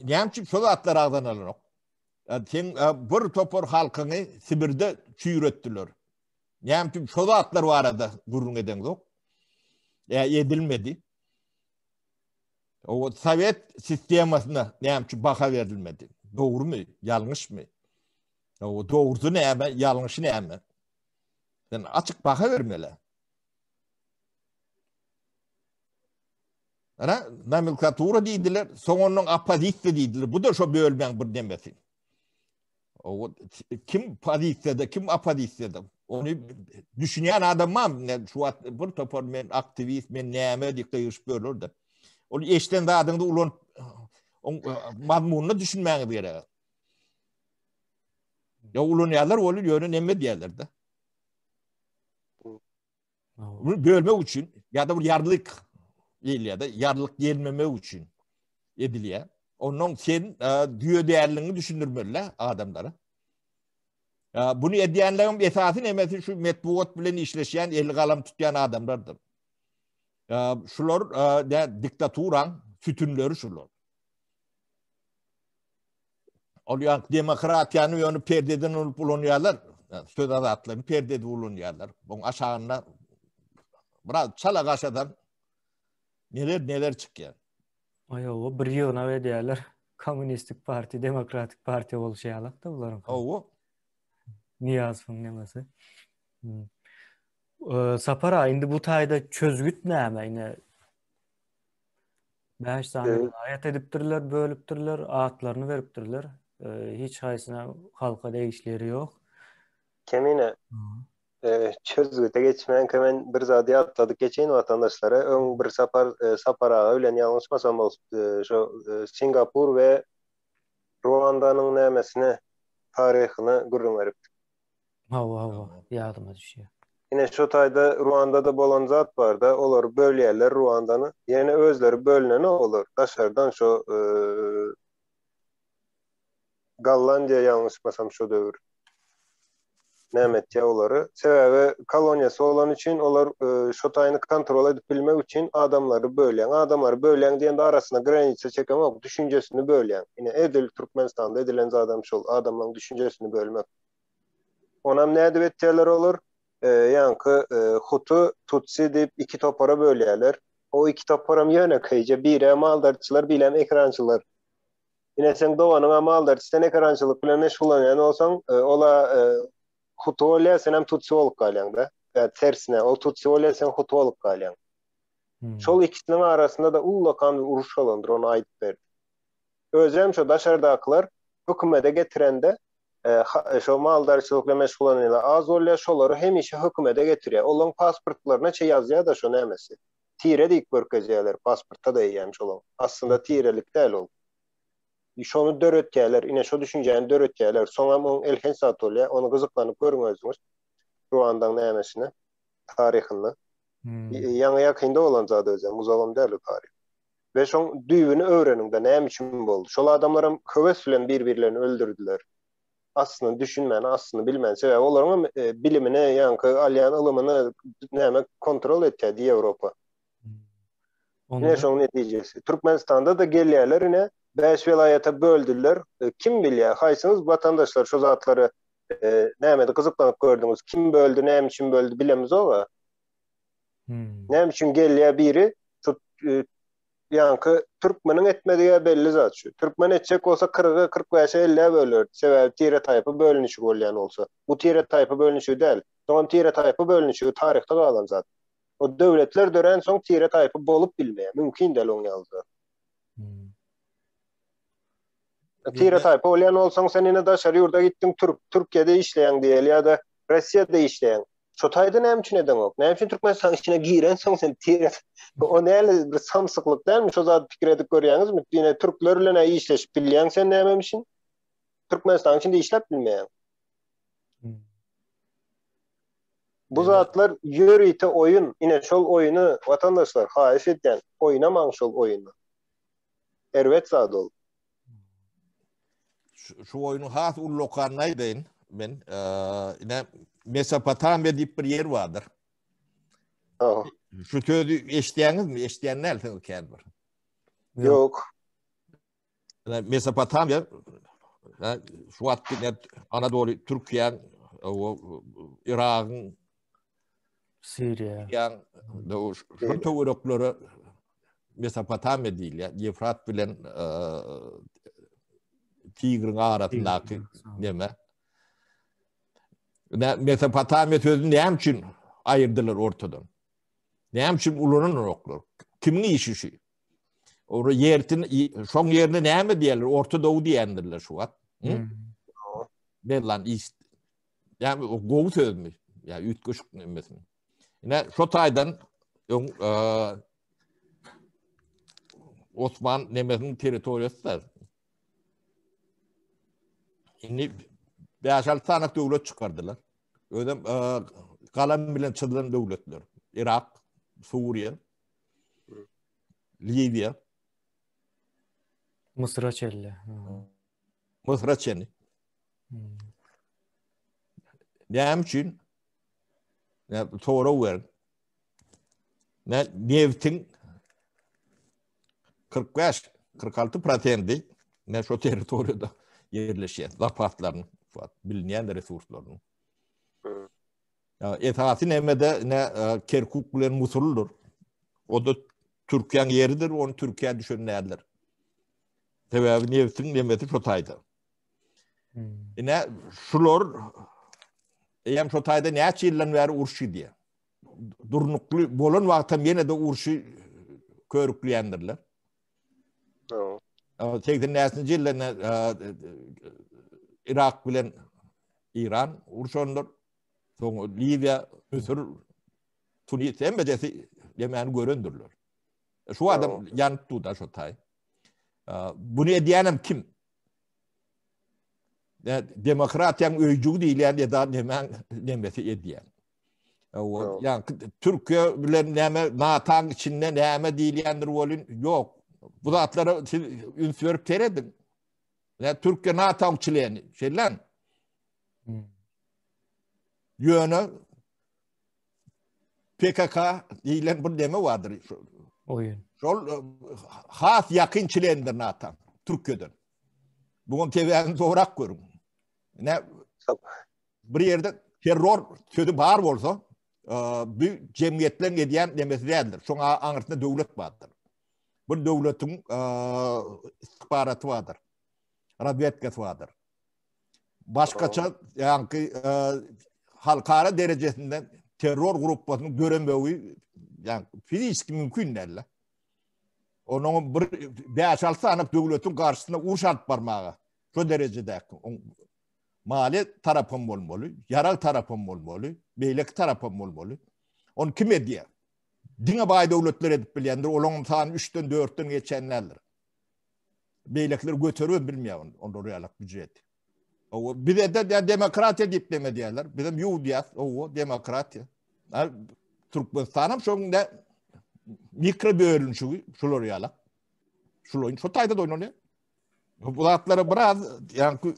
Yani çünkü şöyle atlar ağzından alın. Sen bir topor halkını Sibir'de çüyrettiler. Yani çünkü şöyle atlar var da gurrun eden yok. Edilmedi. O Sovet sistemasına yani çünkü baha verilmedi. Doğru mu? Yanlış mı? O doğrusu ne ama yanlışı ne ama? Yani açık baha vermeli. Nomenklatura deydiler, sonunun apozisiya deydiler. Bu da şu bölmen bir demesi. O kim pozisyada, kim apozisiyada? Onu düşünen adam var mı? Şu an bir topar men aktivist, men näme dikleyiş bölür de. Onu eşten de adında ulan mazmununu düşünmeni gerek. Ya ulan yerler olur, yönü nemme diyorlar da. Bunu bölmek için ya da bir yarlık ya da yarlık gelmemek için ediliyor. Onun sen diyor değerlerini düşündürmeliler adamlara. Bunu ediyenlerin esası nemesi şu metbuat bilen işleşen, eli kalam tutuyan adamlardır. Şular diktaturan sütünleri şular. Oluyor demokratiyanın yönü perdeden olup bulunuyorlar. Söz azatlarını perdede bulunuyorlar. Bunun aşağına biraz çalak aşağıdan neler çıkıyor. O bir yığına ve diğerler Komünistik Parti, Demokratik Parti oluşayarak da bunların. O. Niyazfın nemesi. Sapara indi bu tayda çözgüt näme ine? 5 sany ayet edipdirler, bölüpdirler, atlaryny beripdirler. Hiç haýsyna halka değişleri yok. Kemine çözgüte geçmeyen hemen bir zady atladık geçen vatandaşlara ön bir sapara ölen yanlışmasam şu Singapur ve Ruanda'nın nämesine tarihini gurrun verip. Yadıma düşüyor. Yine şu tayda Ruanda'da bolan zat var da olar bölýärler Ruanda'ny. Yine özleri bölüneni olur. Daşardan şu Gallandiya yanlışmasam şu dövür. Nämetçe olary. Sebäbi koloniýasy olan için olar şu taýyny kontrol edip bilmek için adamları bölýän. Adamları bölýän diýende arasına granitsa çekemek, düşünjesini bölýän. Yine edil Türkmenistanda edilen adam şol adamlaryň düşünjesini bölmek. Onam näde etýärler olur? Yankı Hutu, Tutsi diýip iki topara bölýärler. O iki toparam ýöne köýje biri maldarçylar, bilen ekrançylar. Yine sen dowanyň maldarçydan ekrançylyk bilen meşgulanýan bolsaň, ola Hutu bolýar, sen hem Tutsi bolup galýan da. Tersine, o Tutsi bolýar, sen Hutu bolup galýan. Şol ikisiniň arasynda da ullakan bir uruş bolandyr, onu aýdyp berdi. Özem şu daşardakylar hökümete getirende şu maldarçylykla meşgulanýarlar. Az bolýar şolary hemişe hökümete getirýär. Olaň pasportlaryna ýazýar da şu nämesi. Tire diýip görkezýärler, pasportda da ýeýmiş olan. Aslında tirelik däl ol. Şonu döretýärler, ine şu düşünjäni döretýärler. Soňam on elhen sat bolýar, onu gyzyklanyp görüň özüňiz. Ruanda'nın nämesine, tarihini. Ýa-ni ýakynda bolan zat özem, uzalym däl tarih. Ve şoň düýbüni öwreniňde näme üçin boldy? Şol adamlar köwes bilen bir-birlerini öldürdüler. Aslında düşünmän, aslında bilmän sebäbi olaryň bilimini, ýa-ni alýan ylymyny näme kontrol etdi Ýewropa. Ne şoň netijesi. Türkmenistanda da gelýärler ine 5 vilayata böldüler. Kim bilýär? Haýsyňyz vatandaşlar şu zatlary näme gyzyklanyp gördüňiz? Kim böldü, näme üçin böldü bilemiz oba. Näme üçin gelýär biri şu ýa-ni türkmeniň etmediği belli zat şu. Türkmen etjek bolsa 40'a 45'e 50'e bölür. Sebäbi tire taýpy bölünüşi bolýan bolsa. Bu tire taýpy bölünüşi däl. Soň tire taýpy bölünüşi tarihde galan zat. O döwletler dören soň tire taýpy bolup bilmeýär. Mümkin däl oň ýaldy. Tire taypa olyan olsan sen yine daşarı yurda gittin Türkiye'de işleyen diýeli ya da Russiýada işleyen. Şotaýda näme üçin eden ok? Näme üçin Türkmenistan içine giren soň sen tire o näle bir samsyklyk dälmi? Şo zat pikir edip görýäňizmi? Ýene türkler bilen işleşip bilýän sen näme üçin? Türkmenistan içinde işlep bilmeýän. Bu zatlar yörüýte oyun, ine şol oyunu vatandaşlar haýyş etden, oýnamaň şol oyunu. Erwet zat ol. Şu oyunu has ullokannaýdyn men ine Mesopotamya diýip bir yer vardır. Oh. Şu sözü eşdiýäňizmi? Eşdiýän näle kädir? Yok. Mesopotamya şu wagtda Anadolu, Türkiýe, Iragyň, Siriya. yani şu töwereklere Mesopotamya diýilýär. Efrat bilen Tigriň arasyndaky neme? Mesopotamya sözü näme üçin aýyrdylar ortadan? Näme üçin ulanyň oklar? Kimiň işi şu? Ora yertin şoň ýerde näme diýerler? Orta Dowu diýendirler şu wagt. Belan ist. Yani o gowy sözmi? Ya ütgüşük nemesin. Ine şo taýdan Osman nemesiniň territoriýasy. Indi 5-6 tane döwlet çykardylar. Ödem galam bilen çydylan döwletler. Irak, Suriýa, Libiýa, Mısır'a çelli. Mısır'a çelli. Näme üçin? Tora wer. Neftin 45-46% ne şu territoriýada yerleşýär. Zapatlaryň, bilinýän resurslaryň. Esasy nämede ne Kerkuk bilen Musuldur. O da Türkiýanyň yeridir, onu Türkiýe düşünýärler. Sebäbi neftin nemeti şu taýda. Ine şular hem şu taýda näçe ýyldan bäri urşy diýär. Durnukly bolan wagtda ýene de urşy körüklýändirler. No. 80-nji ýyldan Irak bilen İran urşandyr. Soň Libiýa, Mısır, Tunis hemmejesi ýemän görendirler. Şu adam ýanypdy da şu taý. Bunu edýänem kim? Demokratiýaň öýjügi diýilýän ýa-da nemesi edýän. Yani Türkiye bilen näme nataň içinde näme diýilýändir bolun ýok. Bu zatlara üns berip teredin. Türkiye nataňçylygyny şeýlen. Ýöne PKK diýilen bir neme vardyr. Oyun. Şol has ýakynçylygynyň nataň Türkiýeden. Bugun tebäni dograk görün. Bir ýerde terror sözü bar bolsa, bu jemgyýetler edýän demesi däldir. Şoňa aňyrtynda döwlet bardyr. Bu döwletiň istihbaraty bardyr. Razvedkasy bardyr. Başgaça ýa-ni halkara derejesinde terror gruppasyny görenmegi ýa-ni fiziski mümkin däl. Onuň bir 5-6 sanyk döwletiň garşysyna uruş alyp barmagy şu derejede mali tarapym bolmaly, yaral tarapym bolmaly, beýlek tarapym bolmaly. Onu kim edýär? Diňe baý döwletler edip bilýändir, olaň sany 3-den 4-den geçenlerdir. Beýlekler göterip bilmeýär onu realyk büdjet. O bir de demokratiýa diýip deme diýerler. Bizim ýuwdiýat, o demokratiýa. Türkmenistan hem şoňda mikro bölünşügi şular ýaly. Şular şu taýda doýnanýar. Bu zatlara biraz ýani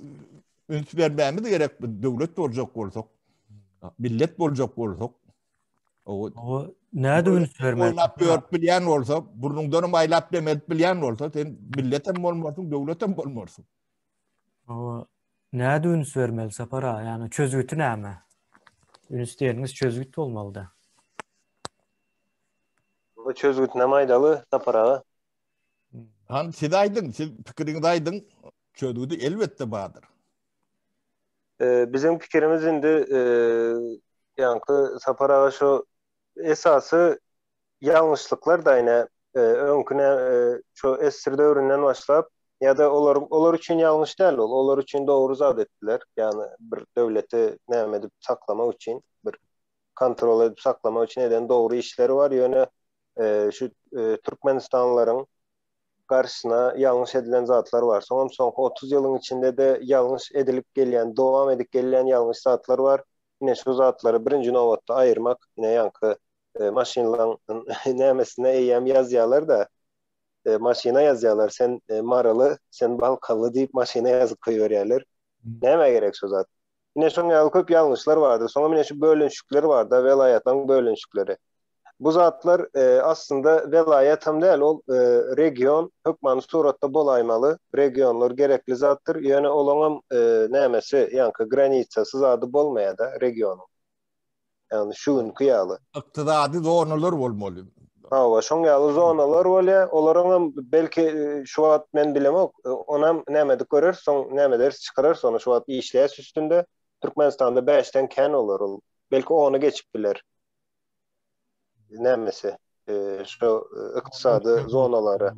üns bermämiz gerek, döwlet boljak bolsak, millet boljak bolsak. O näde üns bermäli? Oýnap görüp bilýän bolsa, burnuňdan maýlap demedip bilýän bolsa, sen millet hem bolmarsyň, döwlet hem bolmarsyň. O näde üns bermeli Sapara? Yani çözgütü näme? Üns diýeniňiz çözgüt bolmaly da. Bu çözgüt näme aýdaly Sapara? Siz aýdyň, siz pikiriňizi aýdyň, çözgüti elbetde bardyr. Bizim pikirimiz indi ýa-ni Sapara şu esasy ýalňyşlyklar da ýene öňküne şu esir döwründen başlap ya da olar üçün yanlış değil ol. Olar üçün doğru zat ettiler. Yani bir devleti näme edip saklamak için, bir kontrol edip saklamak için eden doğru işleri var. Yöne şu Türkmenistanlıların karşısına yanlış edilen zatlar var. Son 30 yılın içinde de yanlış edilip gelen, devam edip gelen yanlış zatlar var. Yine şu zatları birinci novatda ayırmak, yine yankı maşinlan nämesine eýem yazýarlar da maşina yazýarlar. Sen maralı, sen balkalı deyip maşina yazıp koýýarlar. Näme gerek şu zat? Yine şoňa köp yanlışlar vardı. Sonra yine şu bölünşükleri vardı, velayatlaryň bölünşükleri. Bu zatlar aslında velayet hem değil, ol region hükmanı suratda bolaýmaly, regionlar gerekli zattır. Yani olaňam nämesi, yankı granitsasy zady bolmaýa da region. Yani şuun kıyalı. Iqtidady zonalar bolmaly. Hawa şoň ýaly zonalar bolýa, olaryň belki şu wagt men bilemok, onam nämedi görür, soň näme ders çykarar, sonra şu wagt işleýäs üstünde Türkmenistanda 5-den kän olar ol. Belki onu geçip biler. Nämesi şu ykdysady zonaları.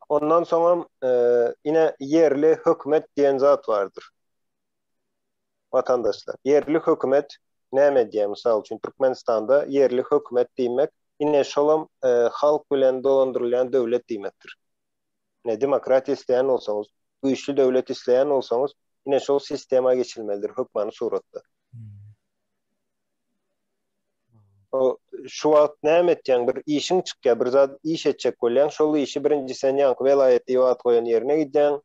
Ondan sonra yine yerli hökümet diýen zat vardır. Vatandaşlar. Yerli hökümet näme diýär? Mysal üçin Türkmenistanda yerli hökümet diýmek yine şolam halk bilen dolandyrylýan döwlet diýmekdir. Ne demokratiýa isleýän bolsaňyz, güýçlü döwlet isleýän bolsaňyz, yine şol sistema geçilmelidir hökmany suratda. O şu wagt näme etýän bir işiň çykýar, bir zat iş etjek bolýan, şol işi birinji sen ýanky velayet diýip at goýan ýerine gidýän.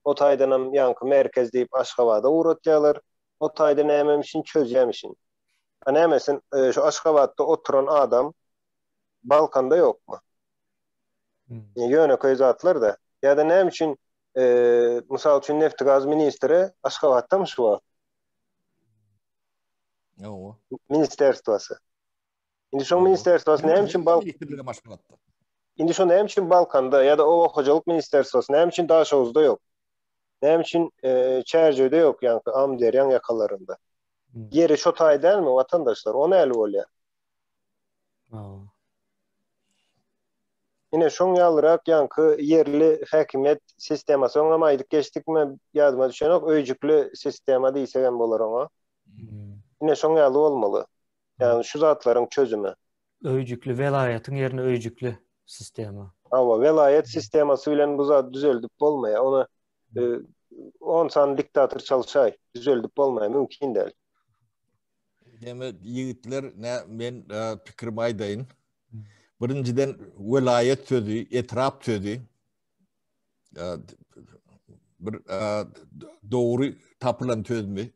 O taýdanam ýanky merkez diýip Aşgabatda uğratýarlar. O taýda näme işin çözýämişin. Nämesin şu Aşgabatda oturan adam Balkanda ýokmu? Ýöne zatlar da. Ya da näme üçin mysal üçin neft gaz ministri Aşgabatdamy şu wagt? Ýok. Ministerstwasy. Indi şu ministerstwasy näme üçin Indi şu näme üçin Balkanda ya da o hojalyk ministerstwasy näme üçin Daşowuzda ýok? Näme üçin Çerjeýde ýok, ýanky Amderýan ýakalarynda? Yeri şo taý dälmi watandaşlar? Onu äli bolýar. Yine şoň ýalyrak ýanky yerli häkimet sistemasyny oňa aýdyp geçdikmi ýadyma düşenok, öýjükli sistema diýsek hem bolar oňa. Yine şoň ýaly bolmaly. Yani şu zatlaryň çözümi. Öýjükli velayatyň ýerine öýjükli sistema. Hawa velayet sistemasy bilen bu zat düzeldip bolmaýar. Onu onsan diktator çalşay, düzeldip bolmaýar, mümkin däl. Deme ýigitler men pikirimi aýdaýyn. Birinciden velayet sözü, etrap sözü bir doğru tapılan söz mü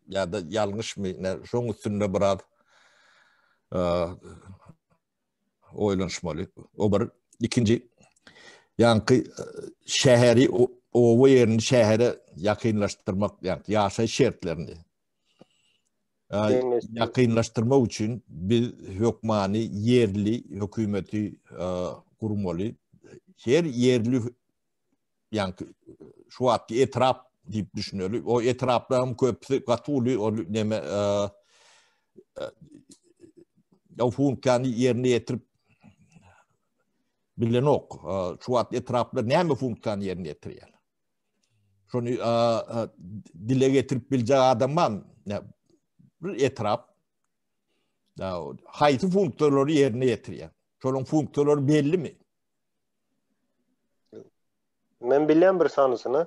ya da yanlış mı? Şoň üstünde biraz oýlanşmaly. O bir. İkinci, yankı şäheri o ýerini şähere ýakynlaşdyrmak, ýani ýaşaýyş şertlerini ýakynlaşdyrmak üçin biz hökmany yerli hökümeti gurmaly. Her yerli ýani şu wagt etrap diýip düşünýärler. O etraplarym köpsi gatyly o näme o funksiýany ýerine ýetirip bilen ok. Şu wagt etraplar näme funksiýany ýerine ýetirýär. Şonu dile getirip biljek adamman bir etrap haýsy funksiýalary ýerine ýetirýär. Şonuň funksiýalary bellimi? Men bilýän bir sanysyny.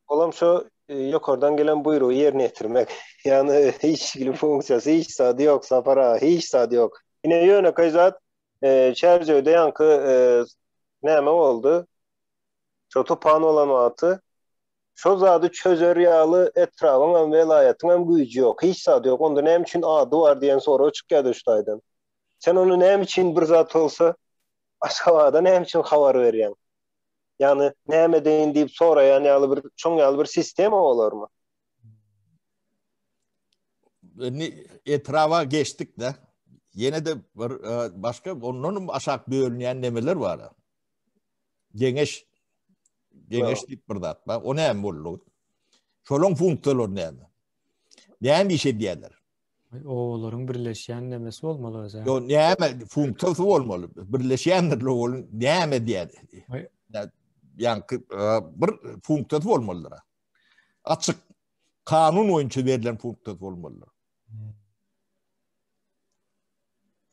Olam şu ýokardan gelen buyruğu ýerine ýetirmek. Yani hiç ilgili funksiyası, hiç sady ýoksa para, hiç sady ýok. Yine ýöne kaýzat Çerjeýde ýanky näme boldu? Şo topan olan wagty şo zady çözer ýaly etrabyň hem velayatyň hem güýji ýok. Hiç sady ýok. Onda näme üçin ady bar diýen soraw çykýardy şu taýdan. Sen onu näme üçin bir zat bolsa Aşgabatda näme üçin habar berýän? Yani näme deýin diýip soraýan ýaly bir çoň ýaly bir sistema bolarmy? Etrava geçtik de yine de başka ondan aşak bölünýän nemeler var. Geňeş diýip bir zat. O näme boldy? Şolong funksiýalary näme? Näme iş edýärler? Oğulların birleşýän demesi bolmaly özü. Yo näme funksiyası bolmaly. Birleşýändir oğulun näme diýär. Ay, Yani bir funksiyası bolmalydyr. Açık kanun boýunça berilen funksiyası bolmalydyr.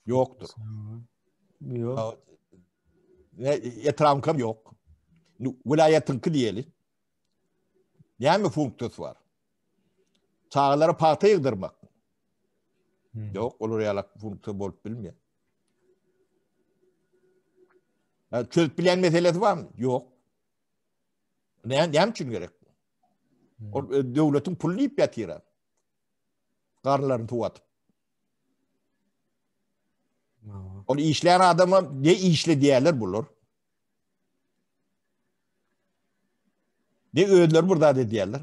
Yoktur. Yok. Etrafım yok. Vilayetınki diýeli. Näme funksiyası var? Çağlara parta yıldırmak. Yok, olur yalak funksiyon bolup bilmeýär. Çözüp bilen meselesi var mı? Yok. Näme üçin gerek? O döwletiň pulunu ýyp ýatyrar. Garlaryny tuwatyp. Onu işleyen adama ne işle diýerler bulur. Ne öýler burada de diýerler.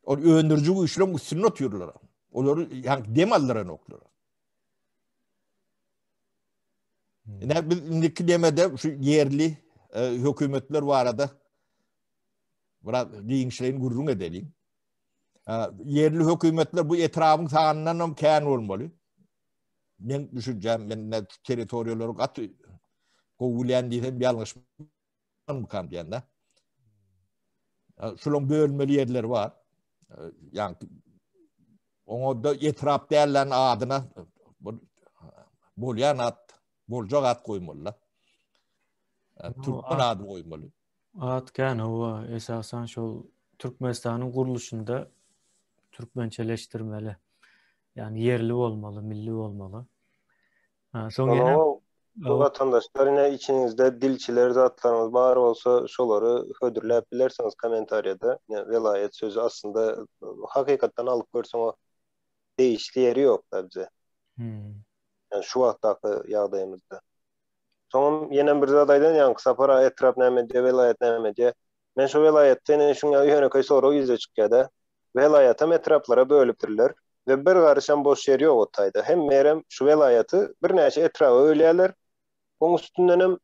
O öndürjü güýçlüň üstüne oturýarlar. Olary ýa dem aldyran oklar. Ne indiki demede şu yerli hökümetler barada biraz diýişlerini gurrun edelim. Yerli hökümetler bu etrafyň saganyndan kän bolmaly. Men düşünjem, men territoriýalary gat gowulýan diýsem ýalňyş mı diýende. Şolong bölmeli yerler var. Yani oňa etrap dälen adyna bolýan at, boljak at goýmaly. Türkmen ady goýmaly. Atkan o esasan şol Türkmenistanyň guruluşunda Türkmençeleşdirmeli. Yani yerli olmalı, milli olmalı. Soň ýene Bu vatandaşlar ine içinizde dilçiler zatlarınız bar olsa şolary hödürläp bilersiniz komentariyada. Yani velayet sözü aslında hakykatdan alyp görseň o değişli yeri yok da bize. Yani şu wagtdaky ýagdaýymyzda. Soň ýene bir zadaýdan ýa Sapara etrap näme diýe velayet näme diýe. Men şu velayetden şuňa ýöneköý soraw ýüze çykýada. Velayet etraplara bölüpdirler. Ve bir garşan boş yer yok otayda. Hem merem şu velayeti bir näçe etrafı öýleýärler. Oň üstünden hem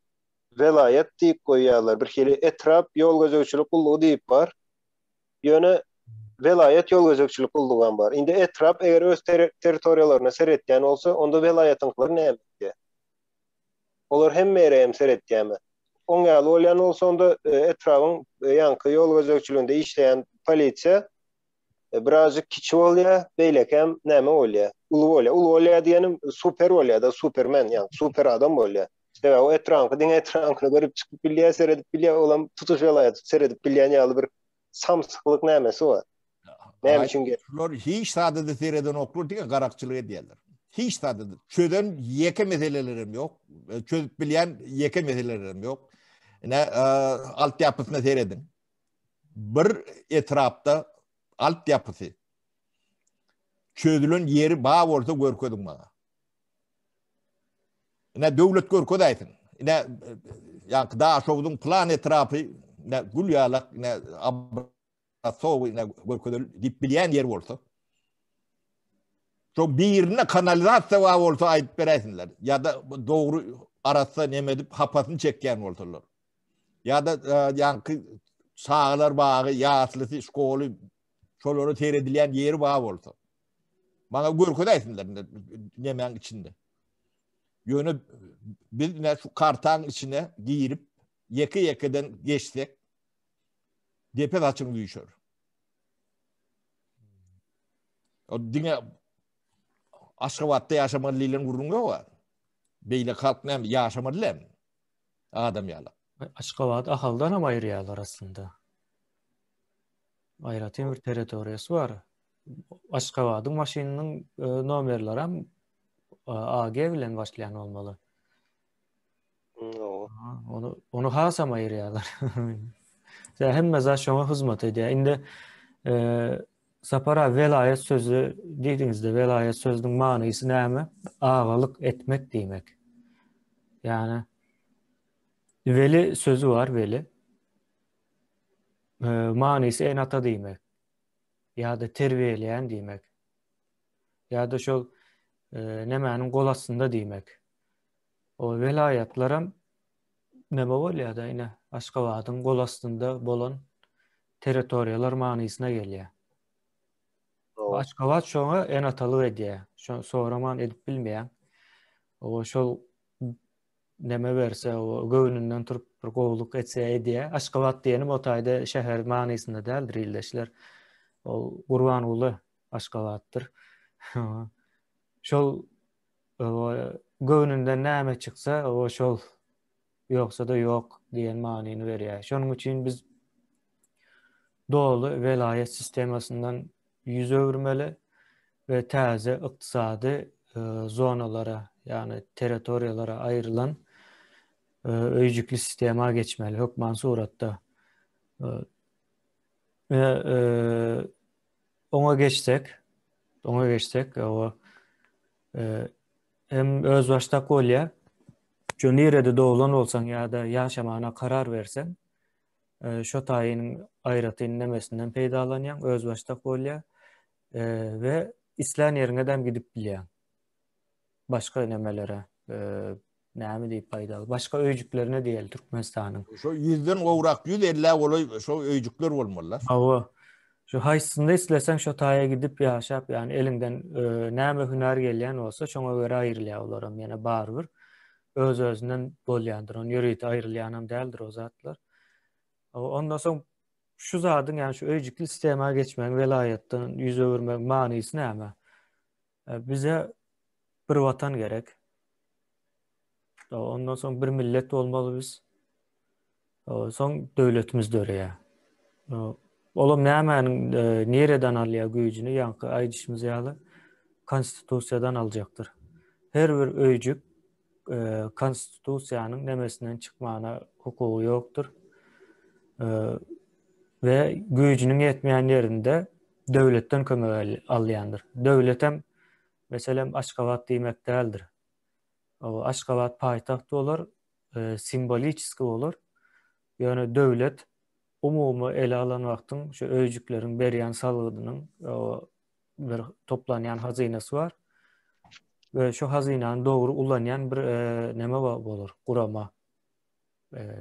velayet diýip goýýarlar. Bir hili etrap ýol gözegçilik kullugy diýip bar. Ýöne velayet ýol gözegçilik kullugy bar. Indi etrap eger öz territoriýalaryna seretýän bolsa, onda velayetinkiler näme diýe? Olar hem merem seretýärmi? Oň ýaly bolýan bolsa onda etrafyň ýanky ýol gözegçiliginde işleýän polisiýa birazcık kiçi bolýar, beýlekem näme bolýar? Uly bolýar diýenim super bolýar da supermen, ýa super adam bolýar. İşte o etrafyny görüp çykyp bilýär, seredip bilýär, olam tutuş velayet seredip bilýän ýaly bir samsyklyk nämesi bar. Näme üçin gerek? Şular hiç sadede sereden okur diýen garakçylyk edýärler. Hiç sadede. Çöden ýeke meselelerim ýok. Çözüp bilýän ýeke meselelerim ýok. Alt ýapysyna seredin. Bir etrapda alt yapısı. Çözülen yeri bağ bolsa görkedim bana. Ne döwlet görkedi aýtyn. Ne ýa-da şowdun plan etrapy, ne gulýalak, ne abrasowy, ne görkedi diýip bilýän yer bolsa. Şo birine kanalizasiýa bağ bolsa aýdyp beräsinler. Ýa-da dogry arasa neme dip hapasyny çekýän bolsalar. Ýa-da ýanky sağlar bağı, ýaşlysy şkoly şolary teredilýän ýeri bar bolsa. Maňa görkedi aýtdylar nemeň içinde. Ýöne biz şu kartaň içine girip ýeke-ýekeden geçsek depet açyň düşür. O diňe Aşgabatda ýaşamalylar gurrunga bar. Beýle halk näme ýaşamadylar? Adam ýala. Aşgabat ahaldan hem aýrýarlar aslında. Aýratyn bir territoriýasy bar. Aşgabatyň maşynynyň nomerleri hem AG bilen başlayan olmalı. Onu hasam aýrýarlar. Hemme zat şoňa hyzmat edýär. Indi Sapara velayet sözü diýdiňizde velayet sözüniň manysy näme? Agalyk etmek diýmek. Yani veli sözü var, veli. Manysy enata diýmek. Ya da terbiýeleýän diýmek. Ya da şol nemäniň gol astynda diýmek. O velayetlerim neme bolýar da ine Aşgabatyň gol astynda bolan territoriýalar manysyna gelýär. Aşgabat şoňa en atalyk edýär. Şo soraman edip bilmeýän. O şol neme berse o göwnünden turup bir gowluk etse edýär. Aşgabat diýenim o taýda şäher manysynda däldir ildeşler. O Gurbanyly Aşgabatdyr. Şol göwnünden näme çyksa o şol ýoksa da ýok diýen manyny berýär. Şonuň üçin biz dolu velayet sistemasından yüz öwürmeli ve täze ykdysady zonalara yani territoriyalara aýrylan öýjükli sistema geçmeli hökman suratda. Ona geçsek o hem öz başdak bolýar. Şo nerede doğulan olsan ya da yaşamana karar versen şo taýynyň aýratyny nemesinden peýdalanýan öz başdak bolýar ve islen ýerine dem gidip bilýän. Başka nemelere näme diýip paýdaly. Başka öýjüklerine diýel Türkmenistanyň. Şo 100den gowrak 150 bolay şo öýjükler bolmalylar. Awa şu haýsynda isleseň şo taýa gidip ýaşap, ýani elinden näme hüner gelýän bolsa şoňa görä aýrylýar olaram. Ýene barbyr öz özünden bolýandyr. Onu ýöreýte aýrylýanam däldir o zatlar. Ondan soň şu zadyň ýani şu öýjükli sistema geçmek, velayetden yüz öwürmek manysy näme? Bize bir watan gerek. Ondan soň bir millet bolmaly biz. Soň döwletimiz döreýär. Olam nämäniň nereden alýar güýjüni ýanky aýdyşymyz ýaly konstitusiýadan aljakdyr. Her bir öýjük konstitusiýanyň nemesinden çykmana hukugy ýokdur. Ve güýjüniň ýetmeýän ýerinde döwletden kömek alýandyr. Döwlet hem meselem Aşgabat diýmek däldir. O Aşgabat paýtaxt bolar, simbolik bolar. Ýöne döwlet umumy ele alan wagtyň şu öýjükleriň berýän salygynyň bir toplanýan hazynasy bar. Ve şu hazynany dogry ulanýan bir neme bolar, gurama.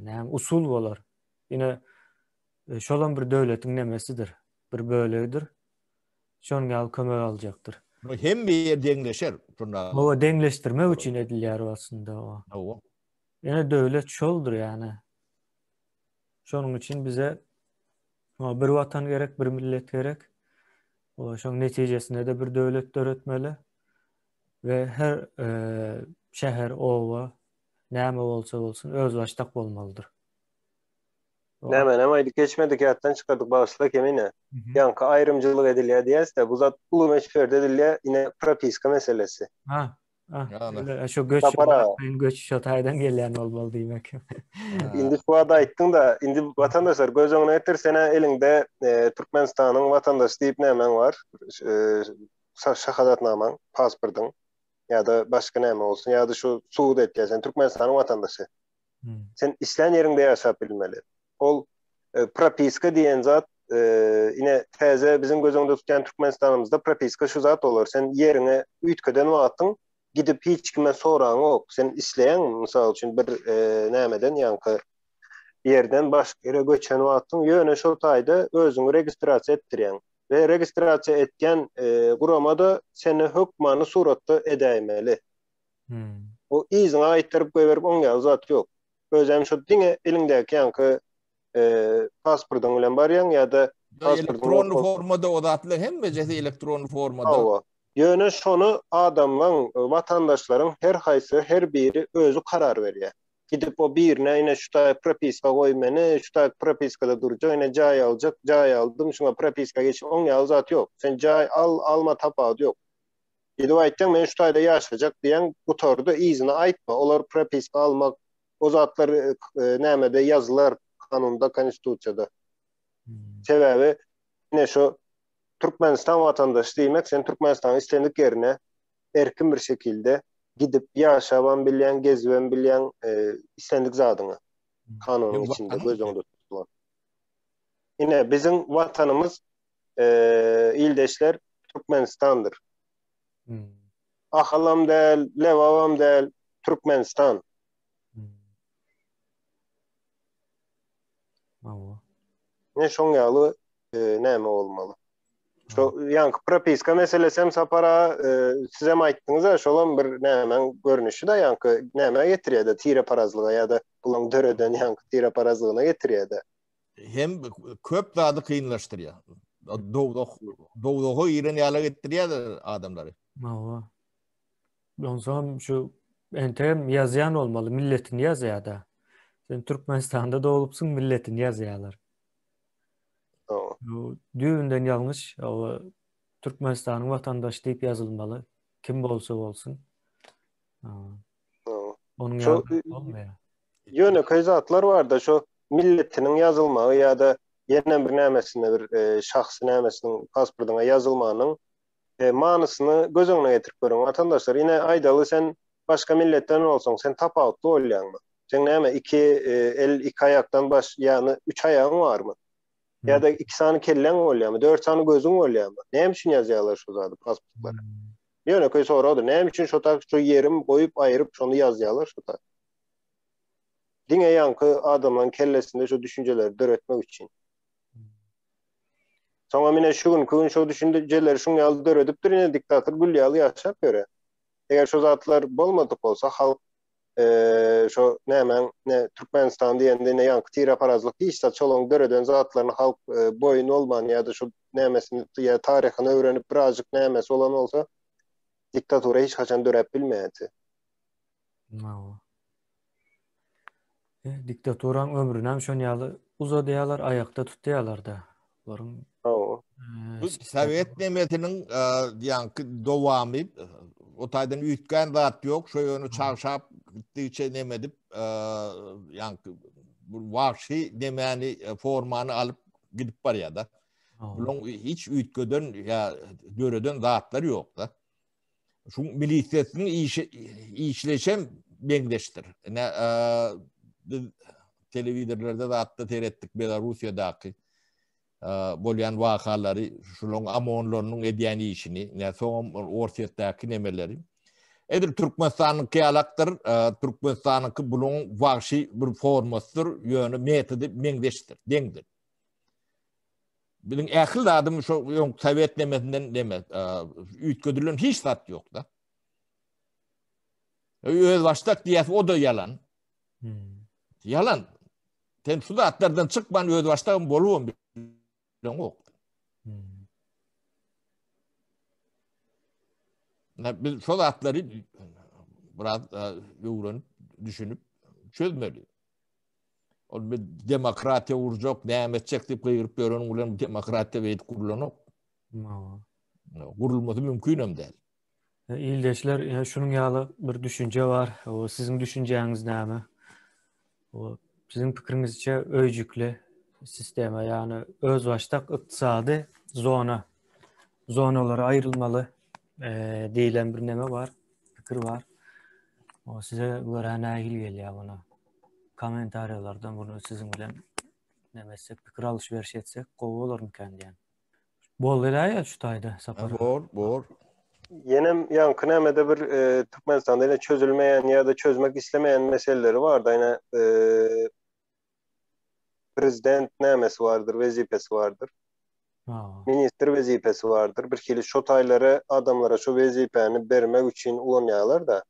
Näme usul bolar. Ýine şolan bir döwletiň nemesidir, bir bölegidir. Şoňa kömek aljakdyr. Hem bir deňleşer. O deňleşdirmek üçin edilýär aslında o. Awa. Ýene döwlet şoldur ýani. Şonuň üçin bize bir watan gerek, bir millet gerek. Şoň netijesinde de bir döwlet döretmeli. Ve her şäher, owa näme bolsa bolsun öz başdak bolmalydyr. Näme aýdyk geçmedik ýatdan çykardyk başlyk emine. Ýanky aýrymjylyk edilýär diýäs-de bu zat uly meşgul edilýär ine propiska meselesi. Şu göç şo taýdan gelýän bolmaly diýmek. Indi şu wada aýtdyň da, indi watandaşlar göz öňüne getir, sene elinde Türkmenistanyň watandaşy diýip nämen bar? Şahadatnamaň, pasportyň ýa-da başga näme bolsun, ýa-da şu suud etýär, sen Türkmenistanyň watandaşy. Sen islen ýerinde ýaşap bilmeli. Ol propiska diýen zat ine täze bizim göz öňünde tutýan Türkmenistanymyzda propiska şu zat bolar. Sen ýerine üýtgeden wagtyň gidip hiç kime soraň ok. Sen isleýän mysal üçin bir nämeden ýanky ýerden başga ýere göçen wagtyň ýöne şo taýda özüňi registrasiýa etdirýän. Ve registrasiýa etken guramada seni hökmany suratda edäýmeli. O izine aýtdyryp goýberip oňa zat ýok. Özem şu diňe elindäki ýanky pasportyň bilen barýan ýa-da elektron formada o zatlar hem mejesi elektron formada. Ýöne şonu adamlaryň, watandaşlaryň her haýsy her biri özü karar berýär. Gidip o birine ine şu taýy propiska goýmany, şu taýy propiskada durjak, ine jaý aljak, jaý aldym, şuna propiska geçip oňa zat ýok. Sen jaý alma tapady ýok. Gidip aýtjaň men şu taýda ýaşajak diýen bu torda izine aýtma. Olar propiska almak o zatlar nämede ýazylar kanunda, konstitusiýada. Sebäbi ine şu Türkmenistan watandaşy diýmek, sen Türkmenistanyň islendik ýerine erkin bir şekilde gidip ýaşaban bilýän, gezben bilýän islendik zadyňy kanunyň içinde göz öňünde tutulan. Ine bizim watanymyz ildeşler Türkmenistandyr. Ahalam däl, lewawam däl, Türkmenistan. Ne şoň ýaly näme bolmaly? Şo yankı propiska meselesi hem sapara size mi aytdyňyz ha şolam bir nämen görnüşi da yankı näme getirýär-de tire parazlyga ýa-da bulan döreden yankı tire parazlygyna getirýär-de. Hem köp zady kynlaşdyrýar. Dowdogy ýeren ýala getirýär adamlary. Mawa. Ondan şu entem yazyan olmalı, milletini yaz ya da. Sen Türkmenistan'da doğulupsun, milletini yaz yalar. O. Düğünden yanlış, o Türkmenistan'ın vatandaşı deyip yazılmalı. Kim bolsa olsun. O. Onun Şu olmuyor. ýöne zatlar var da şu milletiniň yazılmagy ýa-da ýene bir nämesine bir şahsy nämesiniň pasportyna yazılmagynyň manysyny göz öňüne getirip görüň. Vatandaşlar ine aýdaly sen başga milletten bolsaň sen tapawutly bolýarmy? Sen näme iki el iki ayaktan baş ýani üç ayagyň barmy? Ýa-da iki sany kelleň bolýarmy? Dört sany gözüň bolýarmy? Näme üçin ýazýarlar şu zady pasportlara? Ýöne köý sorady. Näme üçin şu ýerim goýup aýryp şonu ýazýarlar şu ta? Diňe yankı adamlaryň kellesinde şu düşünjeleri döretmek üçin. Soňra mine şu gün şu düşünjeleri şuň ýaly döredipdir, ine diktator gülýaly ýaşap ýöre. Eger şu zatlar bolmadyk bolsa halk şu nämen Türkmenistan diýende ne yankı tire parazlyk hiç de çolong döreden zatlaryny halk boyun olman ýa-da şu nämesini ýa taryhyny öwrenip birazjyk nämesi olan olsa diktatora hiç haçan dörep bilmedi. Diktatoran ömrünem şon ýaly uzadýarlar, ayakta tutýarlar da. Olaryň Bu Sovet nemetiniň ýankı dowamy o taýdan üýtgen zat ýok, şo ýöne çarşap gitdiçe nemedip ýankı bu wagşy nemäni formany alyp gidip barýar da. Bulan hiç üýtgeden ýa döreden zatlar ýok da. Şu milisiýasyň işleşem beňdeşdir. Telewizorlarda zatda teretdik Belarusiýadaky bolýan wakalary, şulan amonlarynyň edýän işini, soň Orsetdaky nemeleri. Edir Türkmenistanyňky alakdyr, Türkmenistanyňky bulan wagşy bir formasydyr, ýöne metody meňdeşdir, deňdir. Bilen ähli adam şu Sovet nemetinden demek, üýtgedilen hiç zat ýok da. Öz başdak diýär, o da yalan. Yalan. Sen şu zatlardan çykman öz başdagym bolubam yok. Biz şu zatları biraz öwrenip, düşünüp çözmeli. O bir demokratiya urjak, näme etjek diýip gyryp ýören bilen demokratiya beýit gurulanok. Gurulmasy mümkin hem däl. İldeşler, şunun ýaly bir düşünje bar. O sizin düşünjeňiz näme? O sizin pikiringizçe öýjükli sistema, ýani öz başdak ykdysady zonalara aýrylmaly diýilen bir neme bar, pikir bar. O size göre nähil gelýär buna? Kommentariýalardan bunu sizin bilen nemesek pikir alışveriş etsek gowy bolarmykan diýen. Bolýar şu taýda sapar. Bor. Yenem yankı nämede bir Türkmenistan'da yine çözülmeyen ya da çözmek istemeyen meseleleri var da yine prezident nämesi vardır, vezipesi vardır. Minister vezipesi vardır. Bir kili şu taýlary adamlara şu vezipeni bermek üçin ulanýarlar da.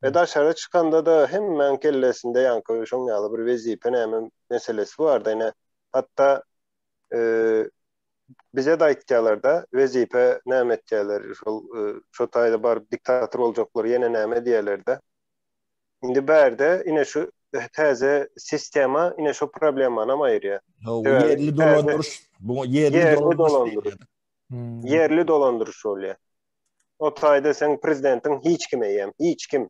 Ve daşara çykanda da hemen kellesinde yankı şoň ýaly bir vezipe näme meselesi var da yine hatta bize de aýtýarlar da vezipe näme etýärler şu taýda bar diktator boljaklar ýene näme diýerler de. Indi bärde ine şu täze sistema ine şu problemany aýrýar. Yerli dolandyryş, bu yerli dolandyryş. Yerli dolandyryş bolýar. O taýda sen prezidentin hiç kim eýem, hiç kim.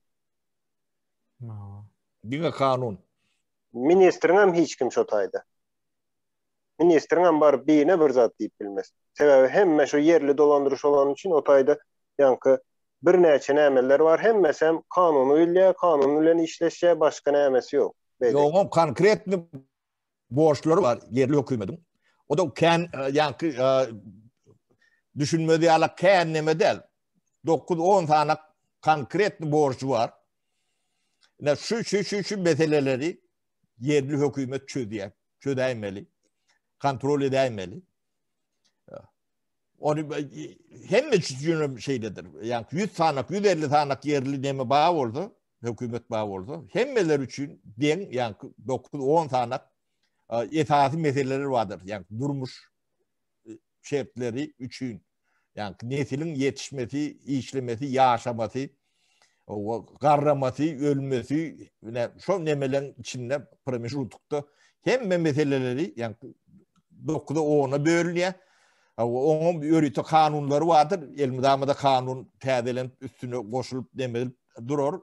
Diňe kanun. Ministriň hem hiç kim şu taýda. Ministriň hem bar birine bir zat diýip bilmez. Sebebi hemme şu yerli dolandyryş olan üçin o taýda yankı bir näçe nämeler var. Hemmesem kanuny bilýär, kanun bilen işleşýär, başga nämesi ýok. Ýok, konkretni borçlary var yerli hökümetin. O da yankı düşünmedi ala kän neme del. 9-10 tane konkretni borçu var. Şu meseleleri yerli hökümet çözýär, çözäýmeli. Kontrol edäýmeli. Onu hem düşünüm şeydedir. Yani 100 sanak, 150 sanak yerli neme bağ oldu. Hükümet bağ oldu. Hemmeler için den yani 9-10 sanak esası meseleleri vardır. Yani durmuş şartları için. Yani neslin yetişmesi, işlemesi, yaşaması, o karraması, ölmesi, şu nemelerin içinde premiş utukta hem meseleleri yani 9'a 10'a bölünüyor. Onun örütü kanunları vardır. Elmidamada kanun təzelenip üstüne koşulup demedilip durur.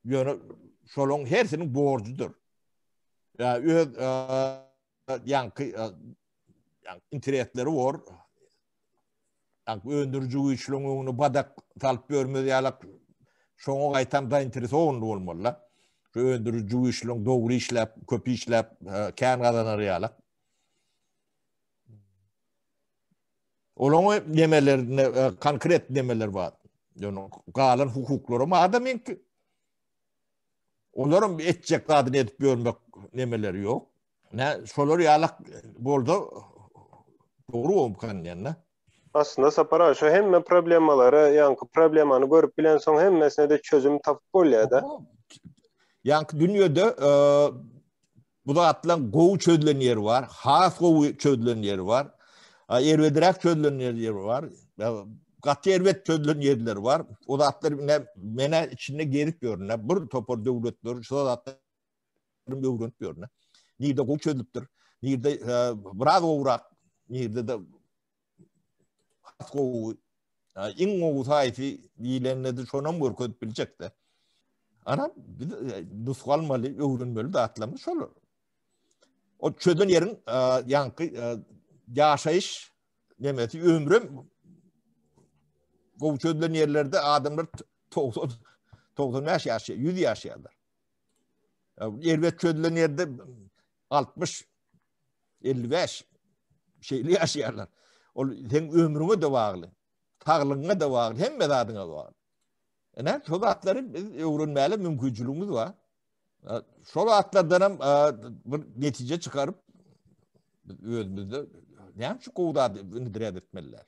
Yani şolun hersinin borcudur. Yani yankı internetleri var. Yani öndürücü güçlüğünü badak salıp görmedi yalak şoňa gaýtam da interes olmalı. Şu öndürücü güçlüğün doğru işlep, köpü işlep, kän gazanar yalak. Onun nemelerine konkret nemeler var. Yani galan hukukları mı adamın ki onların etcek adını edip görmek nemeleri yok. Ne şoları yalak bolda doğru olmakan yani. Aslında sapara şu hemme problemaları yankı problemanı görüp bilen soň hemmesine de çözüm tapıp bolýar da. Yani dünyada bu da atılan govu çözülen yer var. Has govu çözülen yer var. Ervedirak çözülen yer var. Katı ervet çözülen yerler var. O da atları mene içinde gerip görüne. Bir topor devletler, şu da atların devlet görüne. Nirde govu çözülüptür. Nirde bırak uğrak. Nirde de has govu. İn govu sahifi iyilerine de şonan görködüp bilecek de. Ana nuskalmalı, öğrenmeli de atlamış olur. O çözün yerin yankı yaşayış demesi ömrüm bu çözülen yerlerde adamlar 90 yaş yaşıyor, 100 yaşıyorlar. Ervet çözülen yerde 60 55 şeyli yaşıyorlar. O sen ömrüne de bağlı. Tağlığına da bağlı, hem medadına bağlı. Yani şol atların öğrenmeli mümkünçülüğümüz var. Şol atlardan bir netice çıkarıp özümüzde yani şu kovda indiret etmeliler.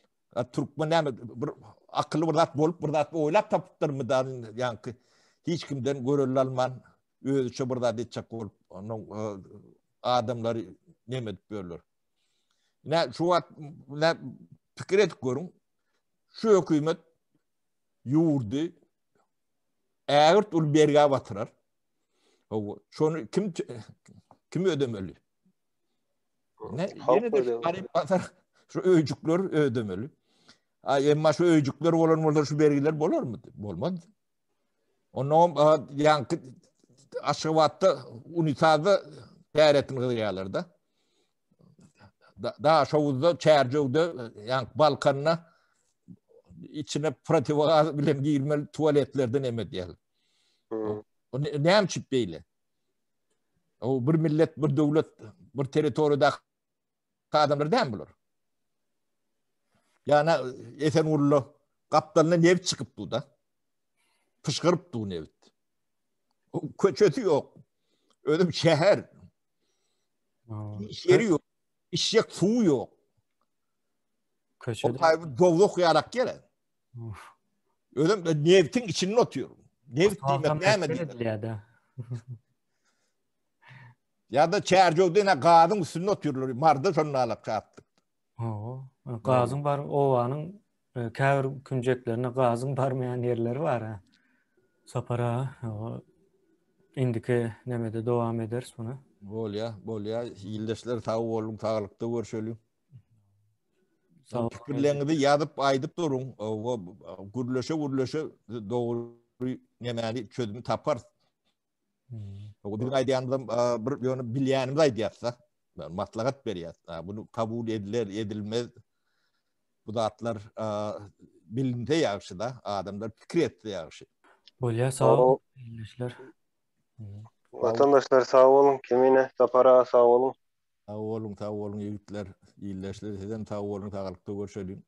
Türkmen yani bir akıllı bir zat bolup bir zat oylap tapıptırmıdan yani hiç kimden görüllü alman özüçe bir zat etçek olup onun adamları nemet görülür. Ne şu at ne fikir et görün şu hükümet yurdu eğert ul berga batırar. Şonu kim ödemeli? Ne yine de şu garip batar şu öcükler ödemeli. Ama şu öcükler olan şu vergiler olur mu? Olmaz. Onun yankı aşıvatta unitadı değeretin gıyalarda. Daha şovuzda, çercevde, yankı Balkanına içine prativagaz bilen giyilmeli tuvaletlerden emet yani. O ne hem çipbeyle? O bir millet, bir devlet, bir teritoriyada adamlar değil mi bulur? Yani Esenurlu kaptanına nev çıkıp da fışkırıp du nevt. Köçötü yok. Öyle bir şehir. İş yeri yok. İşecek suyu yok. O tabi dovluk yarak gelen. Öyle bir nevtin içinde oturuyorum. Nevt demek ne demek? Ya da çercevde yine gazın üstünde oturuyorlar. Marda sonuna alıp çattık. Gazın var. Ovanın käbir künceklerine gazın barmayan yerleri var ha. Sapara indike nemede devam ederiz bunu. Bol ya. İldeşler tağı oğlum tağlıkta görüşelim. Fikirlerinizi yazıp aydıp durun. Gürleşe doğru nemeni çözümü tapar. Bir aydayanımdan bir bilyanımız aydiyatsa maslahat beriyat. Bunu kabul edilir, edilmez. Bu da atlar bilinte yağışı da adamlar fikir etti yağışı. Bolya sağ olun. Vatandaşlar sağ olun. Kimine sapara sağ olun. Sağ olun, yiğitler, iyileşler. Sizden sağ olun, sağlıkta görüşelim.